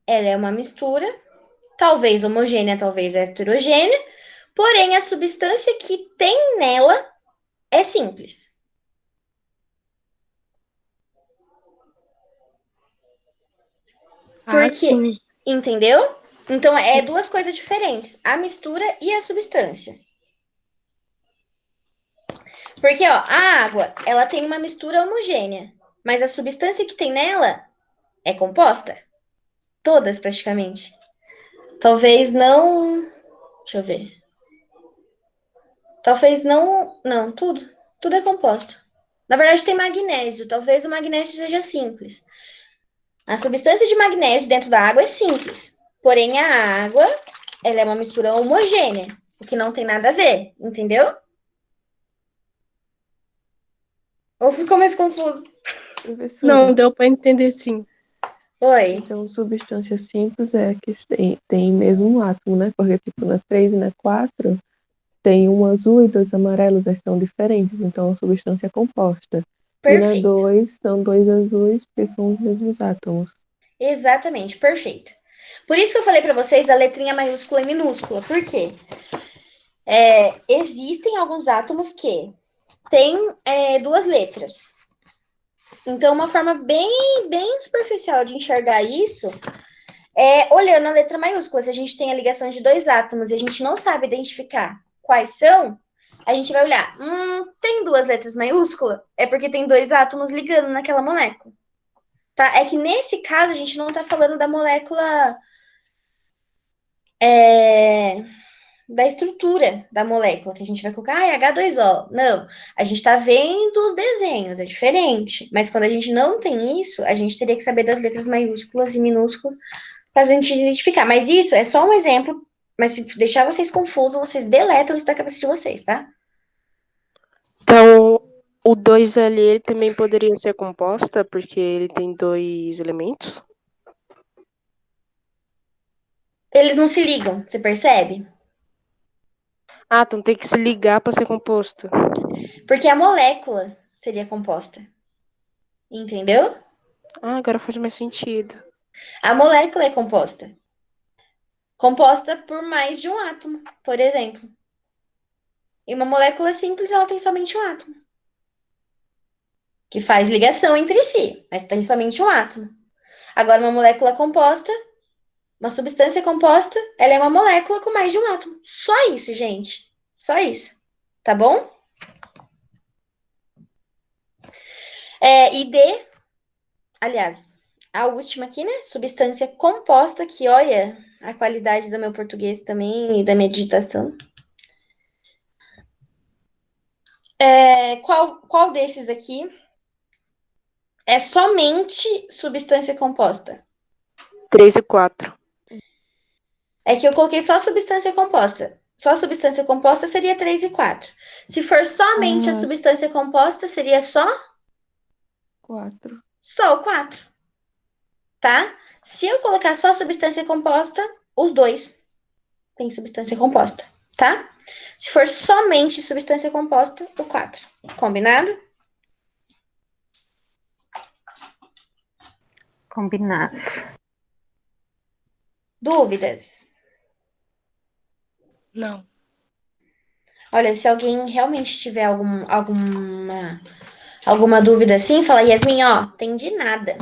ela é uma mistura, talvez homogênea, talvez heterogênea, porém a substância que tem nela é simples. Ah, Porque, sim. entendeu? Então, Sim. duas coisas diferentes, a mistura e a substância. Porque, ó, a água, ela tem uma mistura homogênea, mas a substância que tem nela é composta. Todas, praticamente. Talvez não... Deixa eu ver. Talvez não... Não, tudo. Tudo é composto. Na verdade, tem magnésio. Talvez o magnésio seja simples. A substância de magnésio dentro da água é simples. Porém, a água, ela é uma mistura homogênea. O que não tem nada a ver. Entendeu? Ou ficou mais confuso? Professora, Não, deu para entender sim. Oi. então substância simples é a que tem mesmo átomo, né? Porque, tipo, na 3 e na 4 tem um azul e dois amarelos, eles são diferentes, então é uma substância composta. E na Perfeito. 2 são dois azuis, porque são os mesmos átomos. Exatamente, perfeito. Por isso que eu falei para vocês da letrinha maiúscula e minúscula. Por quê? Existem alguns átomos que têm duas letras. Então, uma forma bem superficial de enxergar isso é olhando a letra maiúscula. Se a gente tem a ligação de dois átomos e a gente não sabe identificar quais são, a gente vai olhar. Tem duas letras maiúsculas? É porque tem dois átomos ligando naquela molécula. Tá? É que nesse caso a gente não está falando da molécula da estrutura da molécula, que a gente vai colocar H2O. Não, a gente está vendo os desenhos, é diferente. Mas quando a gente não tem isso, a gente teria que saber das letras maiúsculas e minúsculas para a gente identificar. Mas isso é só um exemplo, mas se deixar vocês confusos, vocês deletam isso da cabeça de vocês, tá? Então, o 2L ele também poderia ser composta, porque ele tem dois elementos? Eles não se ligam, você percebe? Ah, então tem que se ligar para ser composto. Porque a molécula seria composta. Entendeu? Ah, agora faz mais sentido. A molécula é composta. Composta por mais de um átomo, por exemplo. E uma molécula simples, ela tem somente um átomo. Que faz ligação entre si, mas tem somente um átomo. Agora, uma molécula composta, uma substância composta, ela é uma molécula com mais de um átomo. Só isso, gente. Só isso. Tá bom? E aliás, a última aqui, né? Substância composta, que olha a qualidade do meu português também e da minha digitação. Qual desses aqui é somente substância composta? 3 e 4. É que eu coloquei só substância composta. Só substância composta seria 3 e 4. Se for somente a substância composta, seria só 4. só o 4. Tá? Se eu colocar só substância composta, os dois têm substância composta, tá? Se for somente substância composta, o 4. Combinado? Combinado. Dúvidas? Não. Olha, se alguém realmente tiver alguma dúvida assim, fala, Yasmin, ó, entendi nada.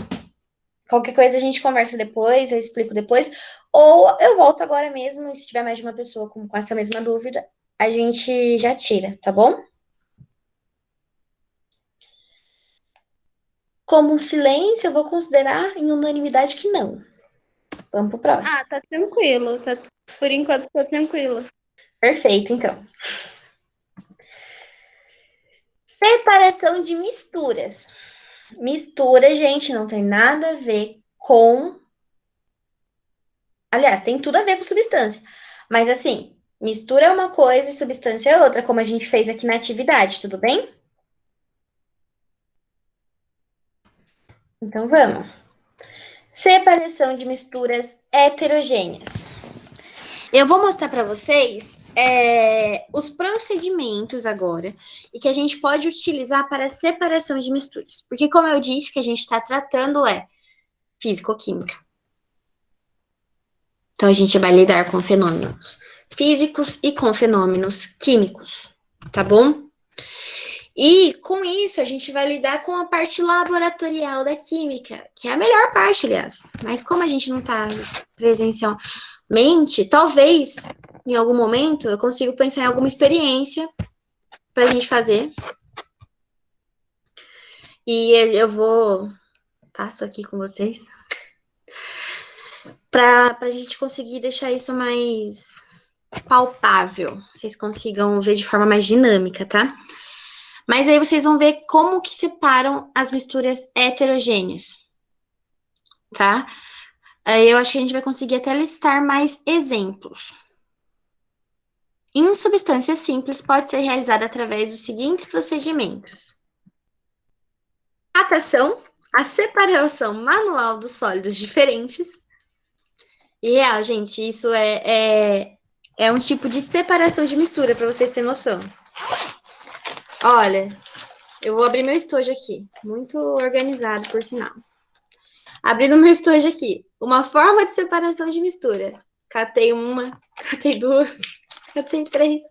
Qualquer coisa a gente conversa depois, eu explico depois. Ou eu volto agora mesmo, e se tiver mais de uma pessoa com essa mesma dúvida, a gente já tira, tá bom? Como um silêncio, eu vou considerar em unanimidade que não. Vamos pro próximo. Tá tranquilo. Por enquanto, tá tranquilo. Perfeito, então. Separação de misturas. Mistura, gente, não tem nada a ver com... Aliás, tem tudo a ver com substância. Mas, assim, mistura é uma coisa e substância é outra, como a gente fez aqui na atividade, tudo bem? Então, vamos. Separação de misturas heterogêneas. Eu vou mostrar para vocês os procedimentos agora e que a gente pode utilizar para separação de misturas. Porque, como eu disse, o que a gente está tratando é físico-química. Então, a gente vai lidar com fenômenos físicos e com fenômenos químicos, tá bom? E, com isso, a gente vai lidar com a parte laboratorial da química, que é a melhor parte, aliás. Mas como a gente não está presencialmente, talvez, em algum momento, eu consiga pensar em alguma experiência para a gente fazer E eu passo aqui com vocês, para a gente conseguir deixar isso mais palpável, vocês consigam ver de forma mais dinâmica, tá? Mas aí vocês vão ver como que separam as misturas heterogêneas, tá? Aí eu acho que a gente vai conseguir até listar mais exemplos. Em substâncias simples, pode ser realizada através dos seguintes procedimentos: catação, a separação manual dos sólidos diferentes. E real, gente, isso é um tipo de separação de mistura, para vocês terem noção. Olha, eu vou abrir meu estojo aqui, muito organizado, por sinal. Abrindo meu estojo aqui, uma forma de separação de mistura. Catei uma, catei duas, catei três.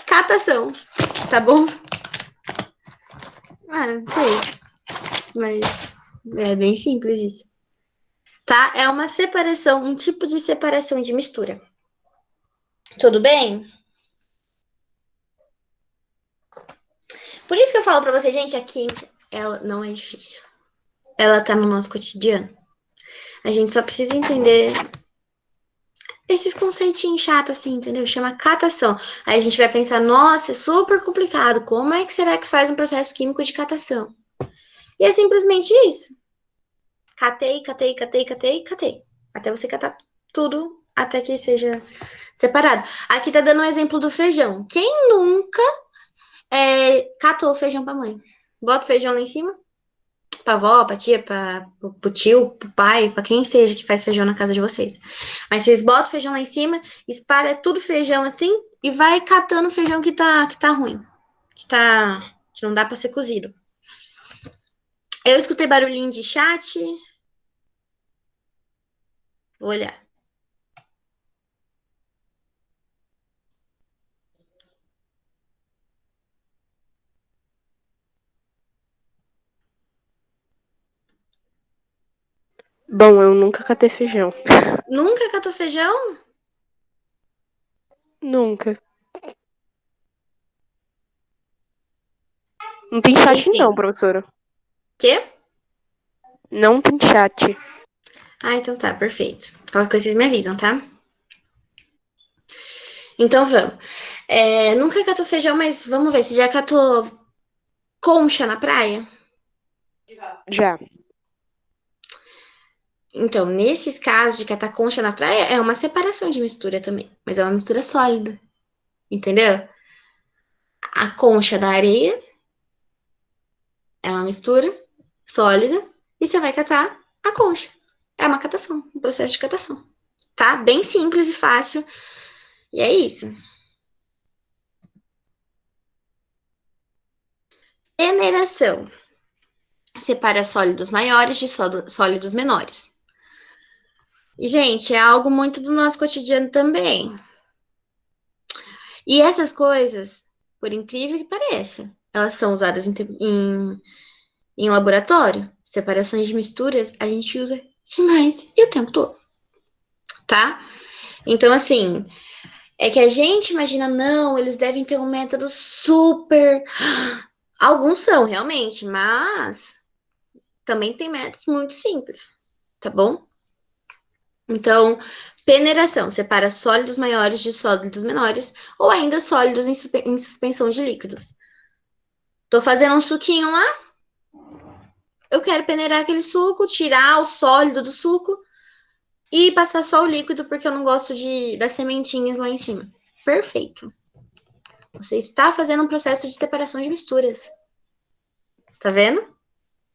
Catação, tá bom? Não sei, mas é bem simples isso. Tá? É uma separação, um tipo de separação de mistura. Tudo bem? Por isso que eu falo pra vocês, gente, a química, ela não é difícil. Ela tá no nosso cotidiano. A gente só precisa entender esses conceitinhos chatos assim, entendeu? Chama catação. Aí a gente vai pensar, nossa, é super complicado. Como é que será que faz um processo químico de catação? E é simplesmente isso. Catei, catei, catei, catei, catei. Até você catar tudo, até que seja separado. Aqui tá dando um exemplo do feijão. Quem nunca catou o feijão pra mãe? Bota o feijão lá em cima, pra avó, pra tia, pro tio, pro pai, pra quem seja que faz feijão na casa de vocês. Mas vocês botam o feijão lá em cima, espalha tudo feijão assim e vai catando o feijão que tá ruim. Que não dá pra ser cozido. Eu escutei barulhinho de chat. Vou olhar. Bom, eu nunca catei feijão. Nunca catou feijão? Nunca. Não tem chat Enfim. não, professora. Quê? Não tem chat. Então tá, perfeito. Qualquer coisa vocês me avisam, tá? Então vamos. Nunca catou feijão, mas vamos ver. Você já catou concha na praia? Já. Então, nesses casos de catar concha na praia, é uma separação de mistura também. Mas é uma mistura sólida. Entendeu? A concha da areia é uma mistura sólida. E você vai catar a concha. É uma catação, um processo de catação. Tá? Bem simples e fácil. E é isso. Peneiração. Separa sólidos maiores de sólidos menores. E, gente, é algo muito do nosso cotidiano também. E essas coisas, por incrível que pareça, elas são usadas em laboratório. Separações de misturas a gente usa demais e o tempo todo. Tá? Então, assim, é que a gente imagina, não, eles devem ter um método super. Alguns são, realmente, mas também tem métodos muito simples, tá bom? Então, peneiração separa sólidos maiores de sólidos menores ou ainda sólidos em suspensão de líquidos. Tô fazendo um suquinho lá, eu quero peneirar aquele suco, tirar o sólido do suco e passar só o líquido porque eu não gosto das sementinhas lá em cima. Perfeito. Você está fazendo um processo de separação de misturas. Tá vendo?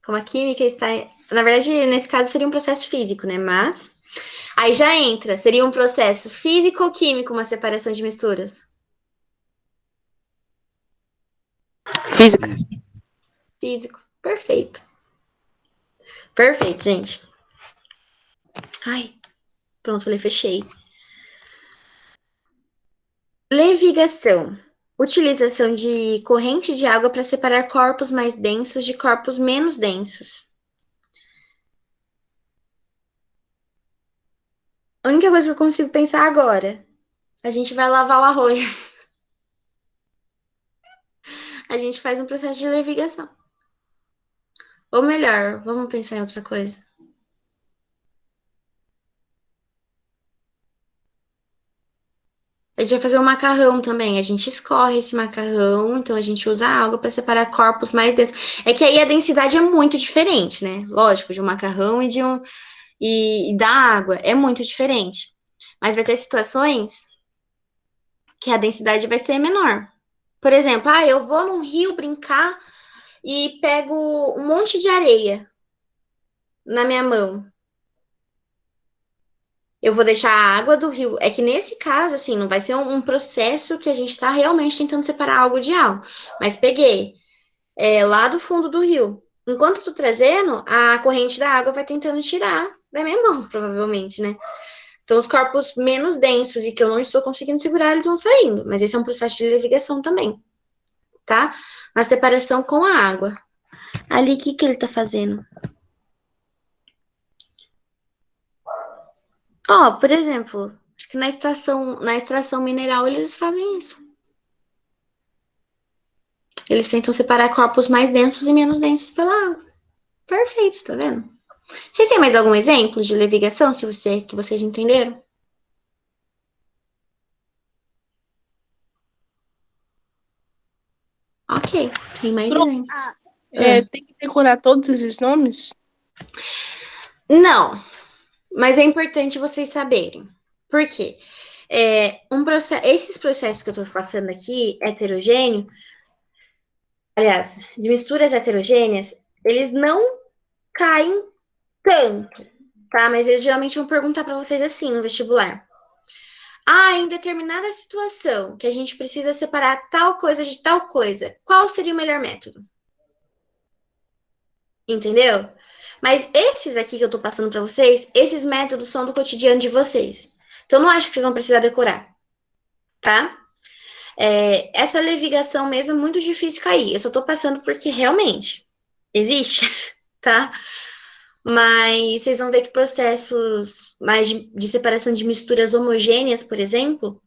Como a química está. Na verdade, nesse caso seria um processo físico, né? Mas aí já entra, seria um processo físico ou químico, uma separação de misturas? Física. Físico. Perfeito. Perfeito, gente. Ai, pronto, eu fechei. Levigação. Utilização de corrente de água para separar corpos mais densos de corpos menos densos. A única coisa que eu consigo pensar agora, a gente vai lavar o arroz. A gente faz um processo de levigação. Ou melhor, vamos pensar em outra coisa. A gente vai fazer um macarrão também. A gente escorre esse macarrão, então a gente usa água para separar corpos mais densos. É que aí a densidade é muito diferente, né? Lógico, de um macarrão e da água é muito diferente. Mas vai ter situações que a densidade vai ser menor. Por exemplo, eu vou num rio brincar e pego um monte de areia na minha mão. Eu vou deixar a água do rio. É que nesse caso, assim, não vai ser um processo que a gente está realmente tentando separar algo de algo. Mas peguei lá do fundo do rio. Enquanto eu tô trazendo, a corrente da água vai tentando tirar da minha mão, provavelmente, né? Então, os corpos menos densos e que eu não estou conseguindo segurar, eles vão saindo. Mas esse é um processo de levigação também, tá? Na separação com a água. Ali, o que ele tá fazendo? Ó, por exemplo, acho que na extração mineral eles fazem isso. Eles tentam separar corpos mais densos e menos densos pela água. Perfeito, tá vendo? Vocês têm mais algum exemplo de levigação, que vocês entenderam? Ok, tem mais Pronto. exemplos. Tem que decorar todos esses nomes? Não, mas é importante vocês saberem. Por quê? Esses processos que eu tô passando aqui, heterogêneo, aliás, de misturas heterogêneas, eles não caem tanto, tá? Mas eles geralmente vão perguntar para vocês assim no vestibular. Em determinada situação que a gente precisa separar tal coisa de tal coisa, qual seria o melhor método? Entendeu? Mas esses aqui que eu tô passando para vocês, esses métodos são do cotidiano de vocês. Então, não acho que vocês vão precisar decorar, tá? Essa levigação mesmo é muito difícil cair. Eu só tô passando porque realmente existe, tá? Mas vocês vão ver que processos mais de separação de misturas homogêneas, por exemplo,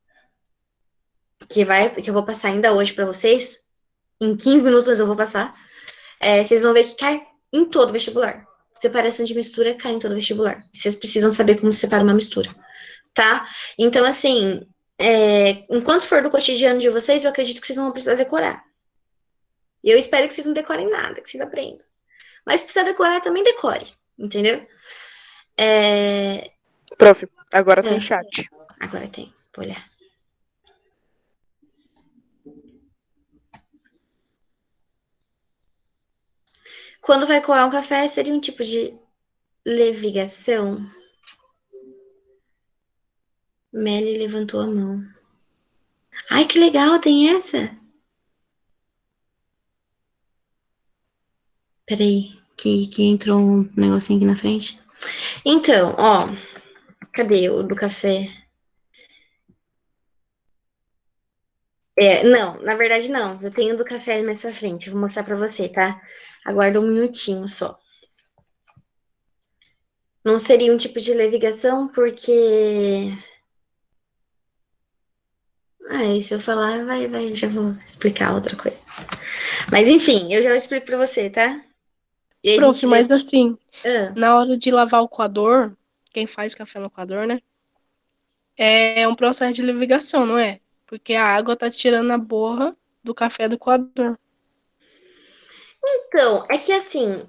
que eu vou passar ainda hoje para vocês, em 15 minutos, mas eu vou passar, vocês vão ver que cai em todo vestibular. Separação de mistura cai em todo vestibular. Vocês precisam saber como se separa uma mistura, tá? Então, assim, enquanto for do cotidiano de vocês, eu acredito que vocês não vão precisar decorar. E eu espero que vocês não decorem nada, que vocês aprendam. Mas se precisar decorar, também decore, entendeu? Prof, agora tem chat. Agora tem, vou olhar. Quando vai coar um café, seria um tipo de levigação? Melly levantou a mão. Ai, que legal, tem essa? Peraí, que entrou um negocinho aqui na frente. Então, ó, cadê o do café? Não, na verdade não. Eu tenho do café mais pra frente. Eu vou mostrar pra você, tá? Aguarda um minutinho só. Não seria um tipo de levigação, porque. Se eu falar, já vou explicar outra coisa. Mas enfim, eu já explico pra você, tá? E aí a Prof, gente mas vê. assim, Ah, na hora de lavar o coador, quem faz café no coador, né? É um processo de levigação, não é? Porque a água tá tirando a borra do café do coador. Então, é que assim,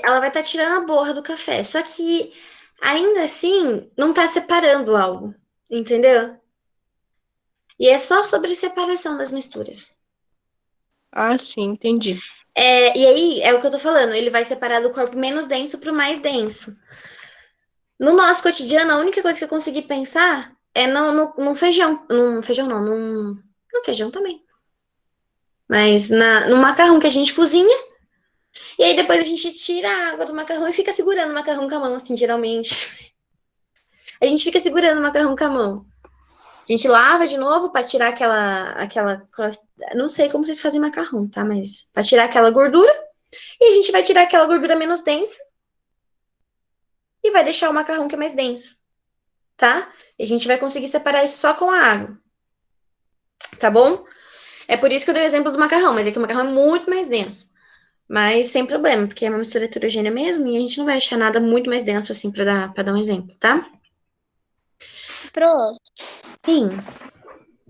ela vai estar tirando a borra do café, só que ainda assim não tá separando algo, entendeu? E é só sobre separação das misturas. Ah, sim, entendi. E aí, é o que eu tô falando, ele vai separar do corpo menos denso pro mais denso. No nosso cotidiano, a única coisa que eu consegui pensar é no feijão. No feijão não, no feijão também. Mas no macarrão que a gente cozinha, e aí depois a gente tira a água do macarrão e fica segurando o macarrão com a mão, assim, geralmente. A gente fica segurando o macarrão com a mão. A gente lava de novo para tirar aquela. Não sei como vocês fazem macarrão, tá? Mas para tirar aquela gordura. E a gente vai tirar aquela gordura menos densa. E vai deixar o macarrão que é mais denso. Tá? E a gente vai conseguir separar isso só com a água. Tá bom? É por isso que eu dei o exemplo do macarrão, mas é que o macarrão é muito mais denso. Mas sem problema, porque é uma mistura heterogênea mesmo e a gente não vai achar nada muito mais denso assim pra dar um exemplo, tá? Pro, Sim.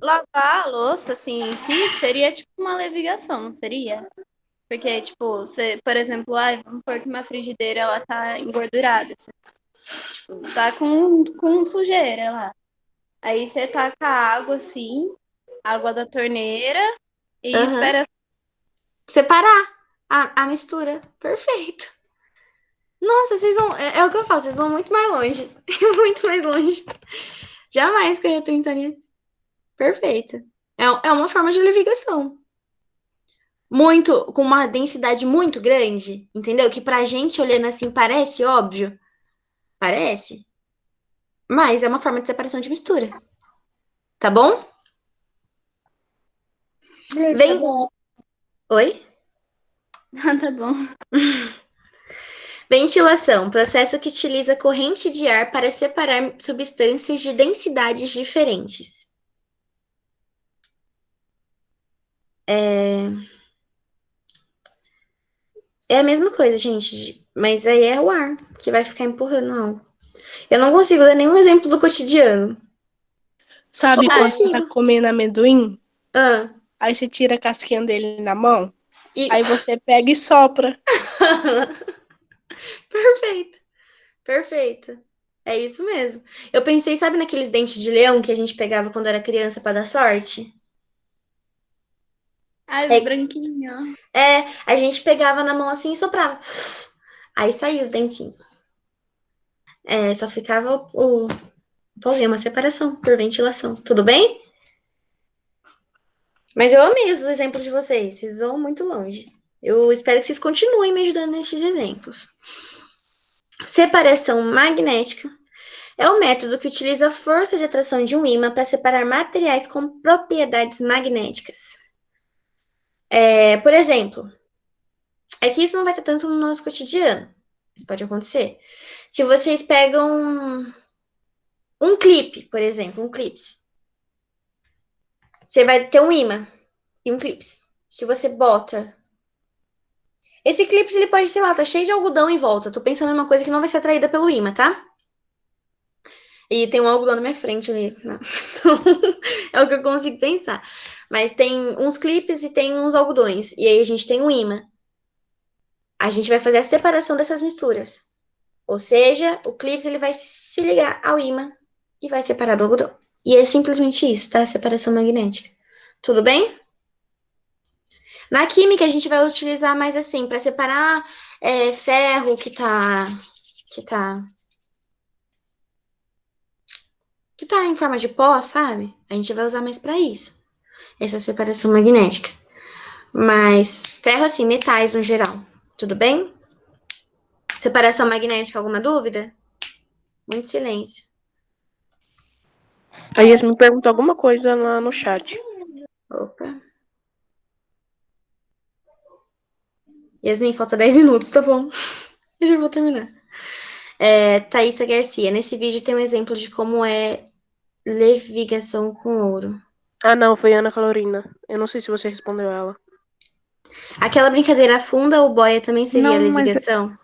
lavar a louça, assim, em si, seria tipo uma levigação, não seria? Porque, tipo, você, por exemplo, vamos supor que uma frigideira, ela tá engordurada, assim, tipo, tá com sujeira lá. Aí você taca a água, assim, água da torneira, e Aham. espera. Separar a mistura. Perfeito. Nossa, vocês vão. É o que eu falo, vocês vão muito mais longe. Muito mais longe. Jamais que eu ia pensar nisso. Perfeito. É uma forma de levigação. Muito, com uma densidade muito grande, entendeu? Que pra gente olhando assim parece óbvio. Parece. Mas é uma forma de separação de mistura. Tá bom? Beleza, tá Vem. bom. Oi? Tá bom. Ventilação, processo que utiliza corrente de ar para separar substâncias de densidades diferentes. É a mesma coisa, gente, mas aí é o ar que vai ficar empurrando algo. Eu não consigo dar nenhum exemplo do cotidiano. Sabe Ou quando você tá consigo. comendo amendoim? Ah, Aí você tira a casquinha dele na mão, e... aí você pega e sopra. Perfeito, perfeito. É isso mesmo. Eu pensei, sabe naqueles dentes de leão que a gente pegava quando era criança para dar sorte? Ai, os É, branquinhos. a gente pegava na mão assim e soprava. Aí saía os dentinhos. Só ficava fazer uma separação por ventilação. Tudo bem? Mas eu amei os exemplos de vocês. Vocês vão muito longe. Eu espero que vocês continuem me ajudando nesses exemplos. Separação magnética é o método que utiliza a força de atração de um ímã para separar materiais com propriedades magnéticas. Por exemplo, é que isso não vai estar tanto no nosso cotidiano. Isso pode acontecer. Se vocês pegam um clipe, por exemplo, um clipe, você vai ter um ímã e um clipe. Se você bota. Esse clipe, ele pode, sei lá, tá cheio de algodão em volta. Tô pensando em uma coisa que não vai ser atraída pelo ímã, tá? E tem um algodão na minha frente ali. Não. Então, é o que eu consigo pensar. Mas tem uns clipes e tem uns algodões. E aí a gente tem um ímã. A gente vai fazer a separação dessas misturas. Ou seja, o clipe ele vai se ligar ao ímã e vai separar do algodão. E é simplesmente isso, tá? Separação magnética. Tudo bem? Na química, a gente vai utilizar mais assim, para separar ferro que tá, que tá em forma de pó, sabe? A gente vai usar mais para isso, essa separação magnética. Mas ferro, assim, metais no geral. Tudo bem? Separação magnética, alguma dúvida? Muito silêncio. A Yasmin perguntou alguma coisa lá no chat. Opa. Yasmin, falta 10 minutos, tá bom? Eu já vou terminar. Thaisa Garcia, nesse vídeo tem um exemplo de como é levigação com ouro. Ah, não, foi Ana Carolina. Eu não sei se você respondeu ela. Aquela brincadeira afunda ou boia também seria Não, mas levigação?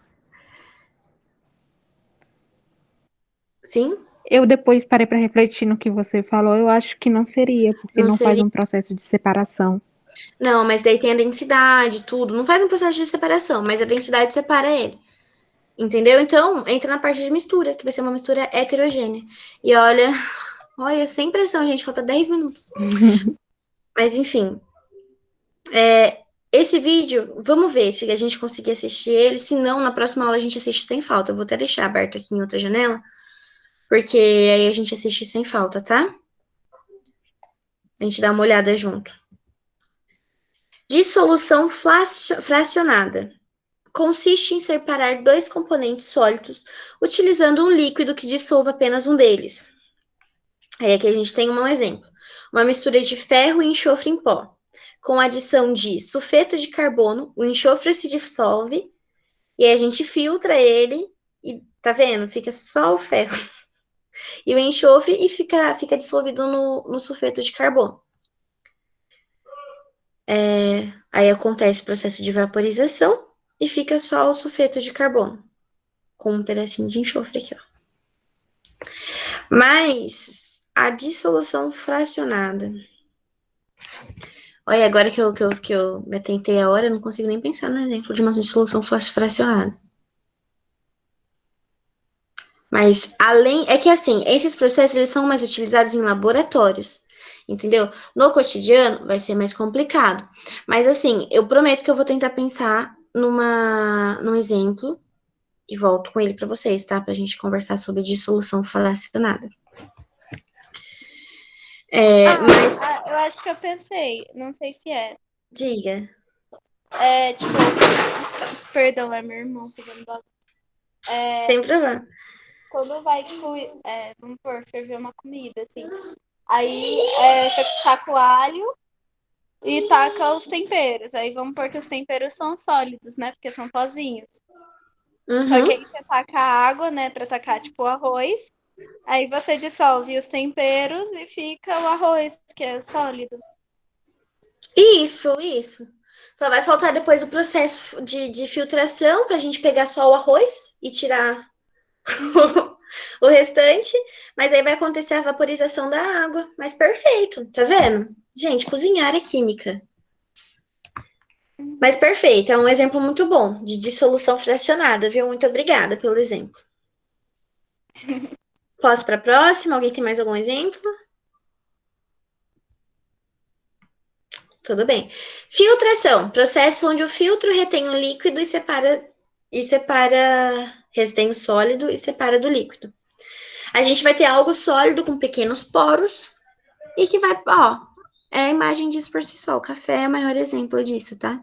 Sim? eu depois parei para refletir no que você falou. Eu acho que não seria, porque Não não faz seria. um processo de separação. Não, mas daí tem a densidade, tudo. Não faz um processo de separação, mas a densidade separa ele. Entendeu? Então, entra na parte de mistura, que vai ser uma mistura heterogênea. E olha, sem pressão, gente, falta 10 minutos. Mas enfim, esse vídeo, vamos ver se a gente conseguir assistir ele. Se não, na próxima aula a gente assiste sem falta. Eu vou até deixar aberto aqui em outra janela, porque aí a gente assiste sem falta, tá? A gente dá uma olhada junto. Dissolução fracionada. Consiste em separar dois componentes sólidos utilizando um líquido que dissolva apenas um deles. Aí aqui a gente tem um exemplo. Uma mistura de ferro e enxofre em pó. Com a adição de sulfeto de carbono, o enxofre se dissolve e aí a gente filtra ele e tá vendo? Fica só o ferro e o enxofre e fica dissolvido no sulfeto de carbono. Aí acontece o processo de vaporização e fica só o sulfeto de carbono, com um pedacinho de enxofre aqui, ó. Mas a dissolução fracionada. Olha, agora que eu me atentei a hora, eu não consigo nem pensar no exemplo de uma dissolução fracionada. Mas além, é que assim, esses processos eles são mais utilizados em laboratórios, entendeu? No cotidiano vai ser mais complicado. Mas assim, eu prometo que eu vou tentar pensar num exemplo e volto com ele para vocês, tá? Pra gente conversar sobre dissolução fracionada. Mas Eu acho que eu pensei, não sei se é. diga. Tipo, perdão, é meu irmão fazendo bagunça. Sem problema. Quando vai, tipo, vamos por ferver uma comida, assim. Aí você taca o alho e taca os temperos. Aí vamos por que os temperos são sólidos, né? Porque são pozinhos. Só que aí você taca a água, né? Pra tacar, tipo, o arroz. Aí você dissolve os temperos e fica o arroz, que é sólido. Isso. Só vai faltar depois o processo de filtração pra gente pegar só o arroz e tirar o restante, mas aí vai acontecer a vaporização da água. Mas perfeito, tá vendo? Gente, cozinhar é química. Mas perfeito, é um exemplo muito bom de dissolução fracionada, viu? Muito obrigada pelo exemplo. Posso para a próxima? Alguém tem mais algum exemplo? Tudo bem. Filtração, processo onde o filtro retém o líquido e retém o sólido e separa do líquido. A gente vai ter algo sólido com pequenos poros e que vai, ó, a imagem diz por si só. O café é o maior exemplo disso, tá?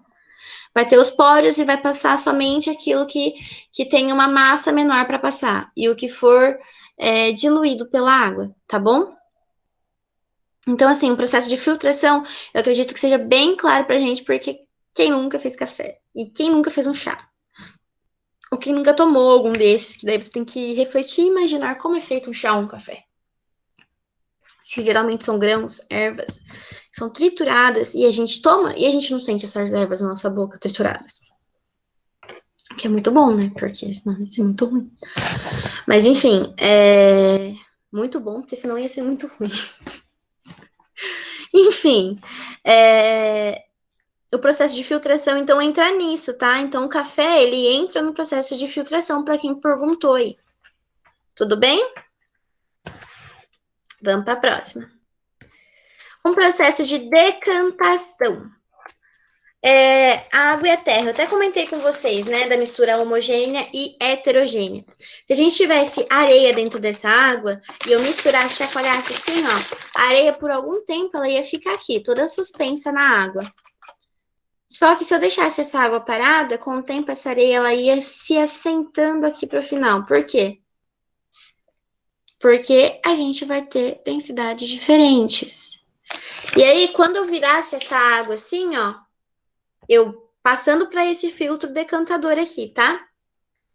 Vai ter os poros e vai passar somente aquilo que tem uma massa menor para passar. E o que for diluído pela água, tá bom? Então, assim, o processo de filtração, eu acredito que seja bem claro pra gente, porque quem nunca fez café? E quem nunca fez um chá? Ou quem nunca tomou algum desses, que daí você tem que refletir e imaginar como é feito um chá ou um café. Que geralmente são grãos, ervas, que são trituradas, e a gente toma, e a gente não sente essas ervas na nossa boca trituradas. Que é muito bom, né? Porque senão ia ser muito ruim. Mas, enfim, é muito bom, porque senão ia ser muito ruim. Enfim, o processo de filtração, então, entra nisso, tá? Então, o café, ele entra no processo de filtração, para quem perguntou aí. Tudo bem? Vamos para a próxima. Um processo de decantação. A água e a terra. Eu até comentei com vocês, né, da mistura homogênea e heterogênea. Se a gente tivesse areia dentro dessa água e eu misturasse, chacoalhasse assim, ó, a areia por algum tempo ela ia ficar aqui, toda suspensa na água. Só que se eu deixasse essa água parada, com o tempo essa areia ela ia se assentando aqui para o final. Por quê? Porque a gente vai ter densidades diferentes. E aí, quando eu virasse essa água assim, ó, eu passando para esse filtro decantador aqui, tá?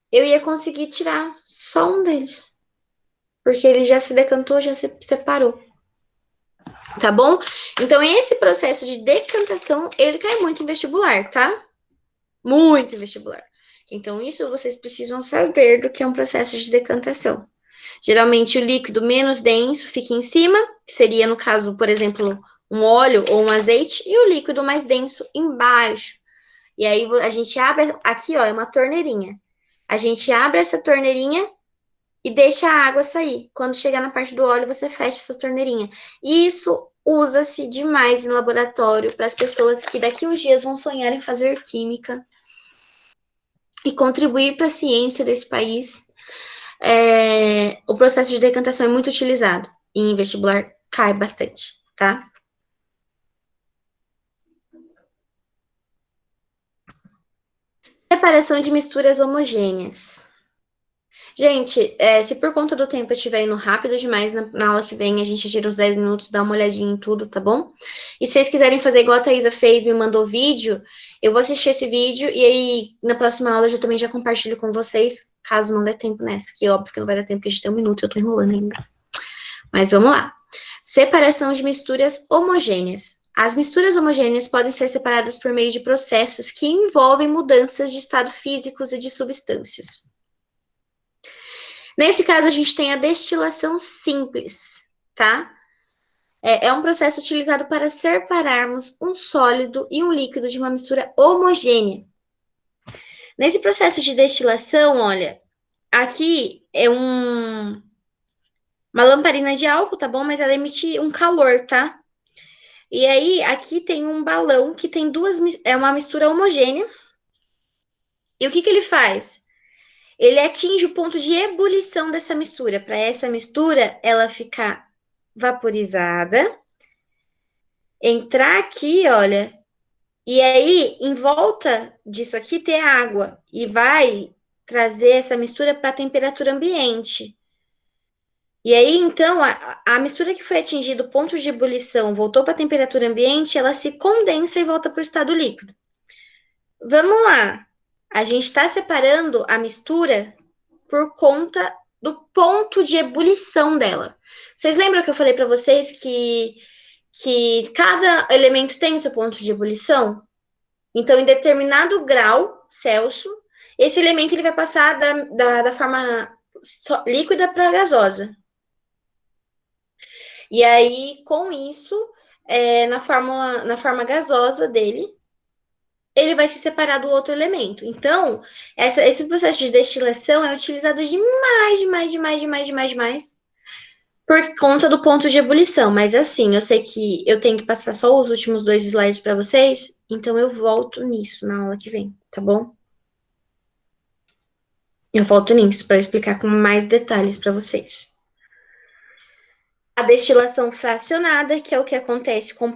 Eu ia conseguir tirar só um deles. Porque ele já se decantou, já se separou. Tá bom? Então, esse processo de decantação, ele cai muito em vestibular, tá? Muito em vestibular. Então, isso vocês precisam saber do que é um processo de decantação. Geralmente, o líquido menos denso fica em cima, que seria, no caso, por exemplo, um óleo ou um azeite, e o líquido mais denso embaixo. E aí, a gente abre, aqui, ó, é uma torneirinha. A gente abre essa torneirinha e deixa a água sair. Quando chegar na parte do óleo, você fecha essa torneirinha. E isso usa-se demais em laboratório para as pessoas que daqui uns dias vão sonhar em fazer química e contribuir para a ciência desse país. O processo de decantação é muito utilizado e em vestibular cai bastante, tá? Separação de misturas homogêneas. Gente, se por conta do tempo eu estiver indo rápido demais, na aula que vem a gente tira uns 10 minutos, dá uma olhadinha em tudo, tá bom? E se vocês quiserem fazer igual a Thaisa fez, me mandou vídeo, eu vou assistir esse vídeo e aí na próxima aula eu também já compartilho com vocês, caso não dê tempo nessa, que óbvio que não vai dar tempo, porque a gente tem 1 minuto e eu tô enrolando ainda. Mas vamos lá. Separação de misturas homogêneas. as misturas homogêneas podem ser separadas por meio de processos que envolvem mudanças de estado físicos e de substâncias. Nesse caso, a gente tem a destilação simples, tá? É um processo utilizado para separarmos um sólido e um líquido de uma mistura homogênea. Nesse processo de destilação, olha, aqui é uma lamparina de álcool, tá bom? Mas ela emite um calor, tá? E aí, aqui tem um balão que tem é uma mistura homogênea. E o que ele faz? Ele atinge o ponto de ebulição dessa mistura. Para essa mistura, ela ficar vaporizada, entrar aqui, olha, e aí, em volta disso aqui, ter água. E vai trazer essa mistura para a temperatura ambiente. E aí, então, a mistura que foi atingido o ponto de ebulição voltou para a temperatura ambiente, ela se condensa e volta para o estado líquido. Vamos lá. A gente está separando a mistura por conta do ponto de ebulição dela. Vocês lembram que eu falei para vocês que cada elemento tem o seu ponto de ebulição? Então, em determinado grau Celsius, esse elemento ele vai passar da forma líquida para gasosa. E aí, com isso, na forma gasosa dele, ele vai se separar do outro elemento. Então, esse processo de destilação é utilizado demais, por conta do ponto de ebulição. Mas assim, eu sei que eu tenho que passar só os últimos 2 slides para vocês, então eu volto nisso na aula que vem, tá bom? Eu volto nisso para explicar com mais detalhes para vocês. A destilação fracionada, que é o que acontece com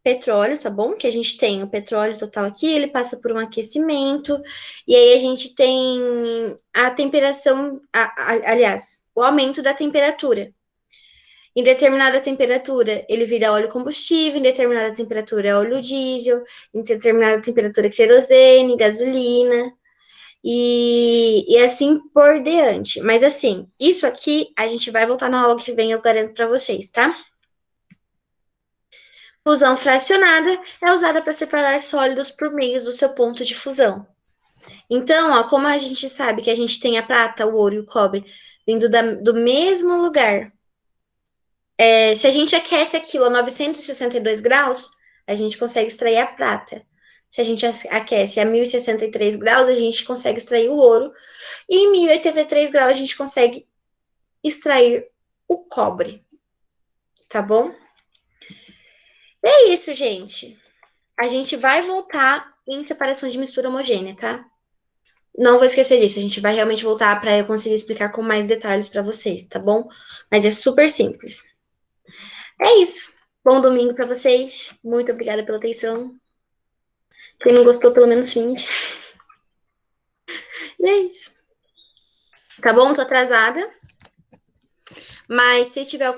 petróleo, tá bom? Que a gente tem o petróleo total aqui, ele passa por um aquecimento, e aí a gente tem a temperação, aliás, o aumento da temperatura. Em determinada temperatura, ele vira óleo combustível, em determinada temperatura, é óleo diesel, em determinada temperatura, querosene, gasolina, e assim por diante. Mas assim, isso aqui a gente vai voltar na aula que vem, eu garanto para vocês, tá? Fusão fracionada é usada para separar sólidos por meio do seu ponto de fusão. Então, ó, como a gente sabe que a gente tem a prata, o ouro e o cobre vindo do mesmo lugar, se a gente aquece aquilo a 962 graus, a gente consegue extrair a prata. Se a gente aquece a 1063 graus, a gente consegue extrair o ouro. E em 1083 graus, a gente consegue extrair o cobre. Tá bom? É isso, gente. A gente vai voltar em separação de mistura homogênea, tá? Não vou esquecer disso. A gente vai realmente voltar para eu conseguir explicar com mais detalhes para vocês, tá bom? Mas é super simples. É isso. Bom domingo para vocês. Muito obrigada pela atenção. Quem não gostou, pelo menos finge. E é isso. Tá bom? Tô atrasada. Mas se tiver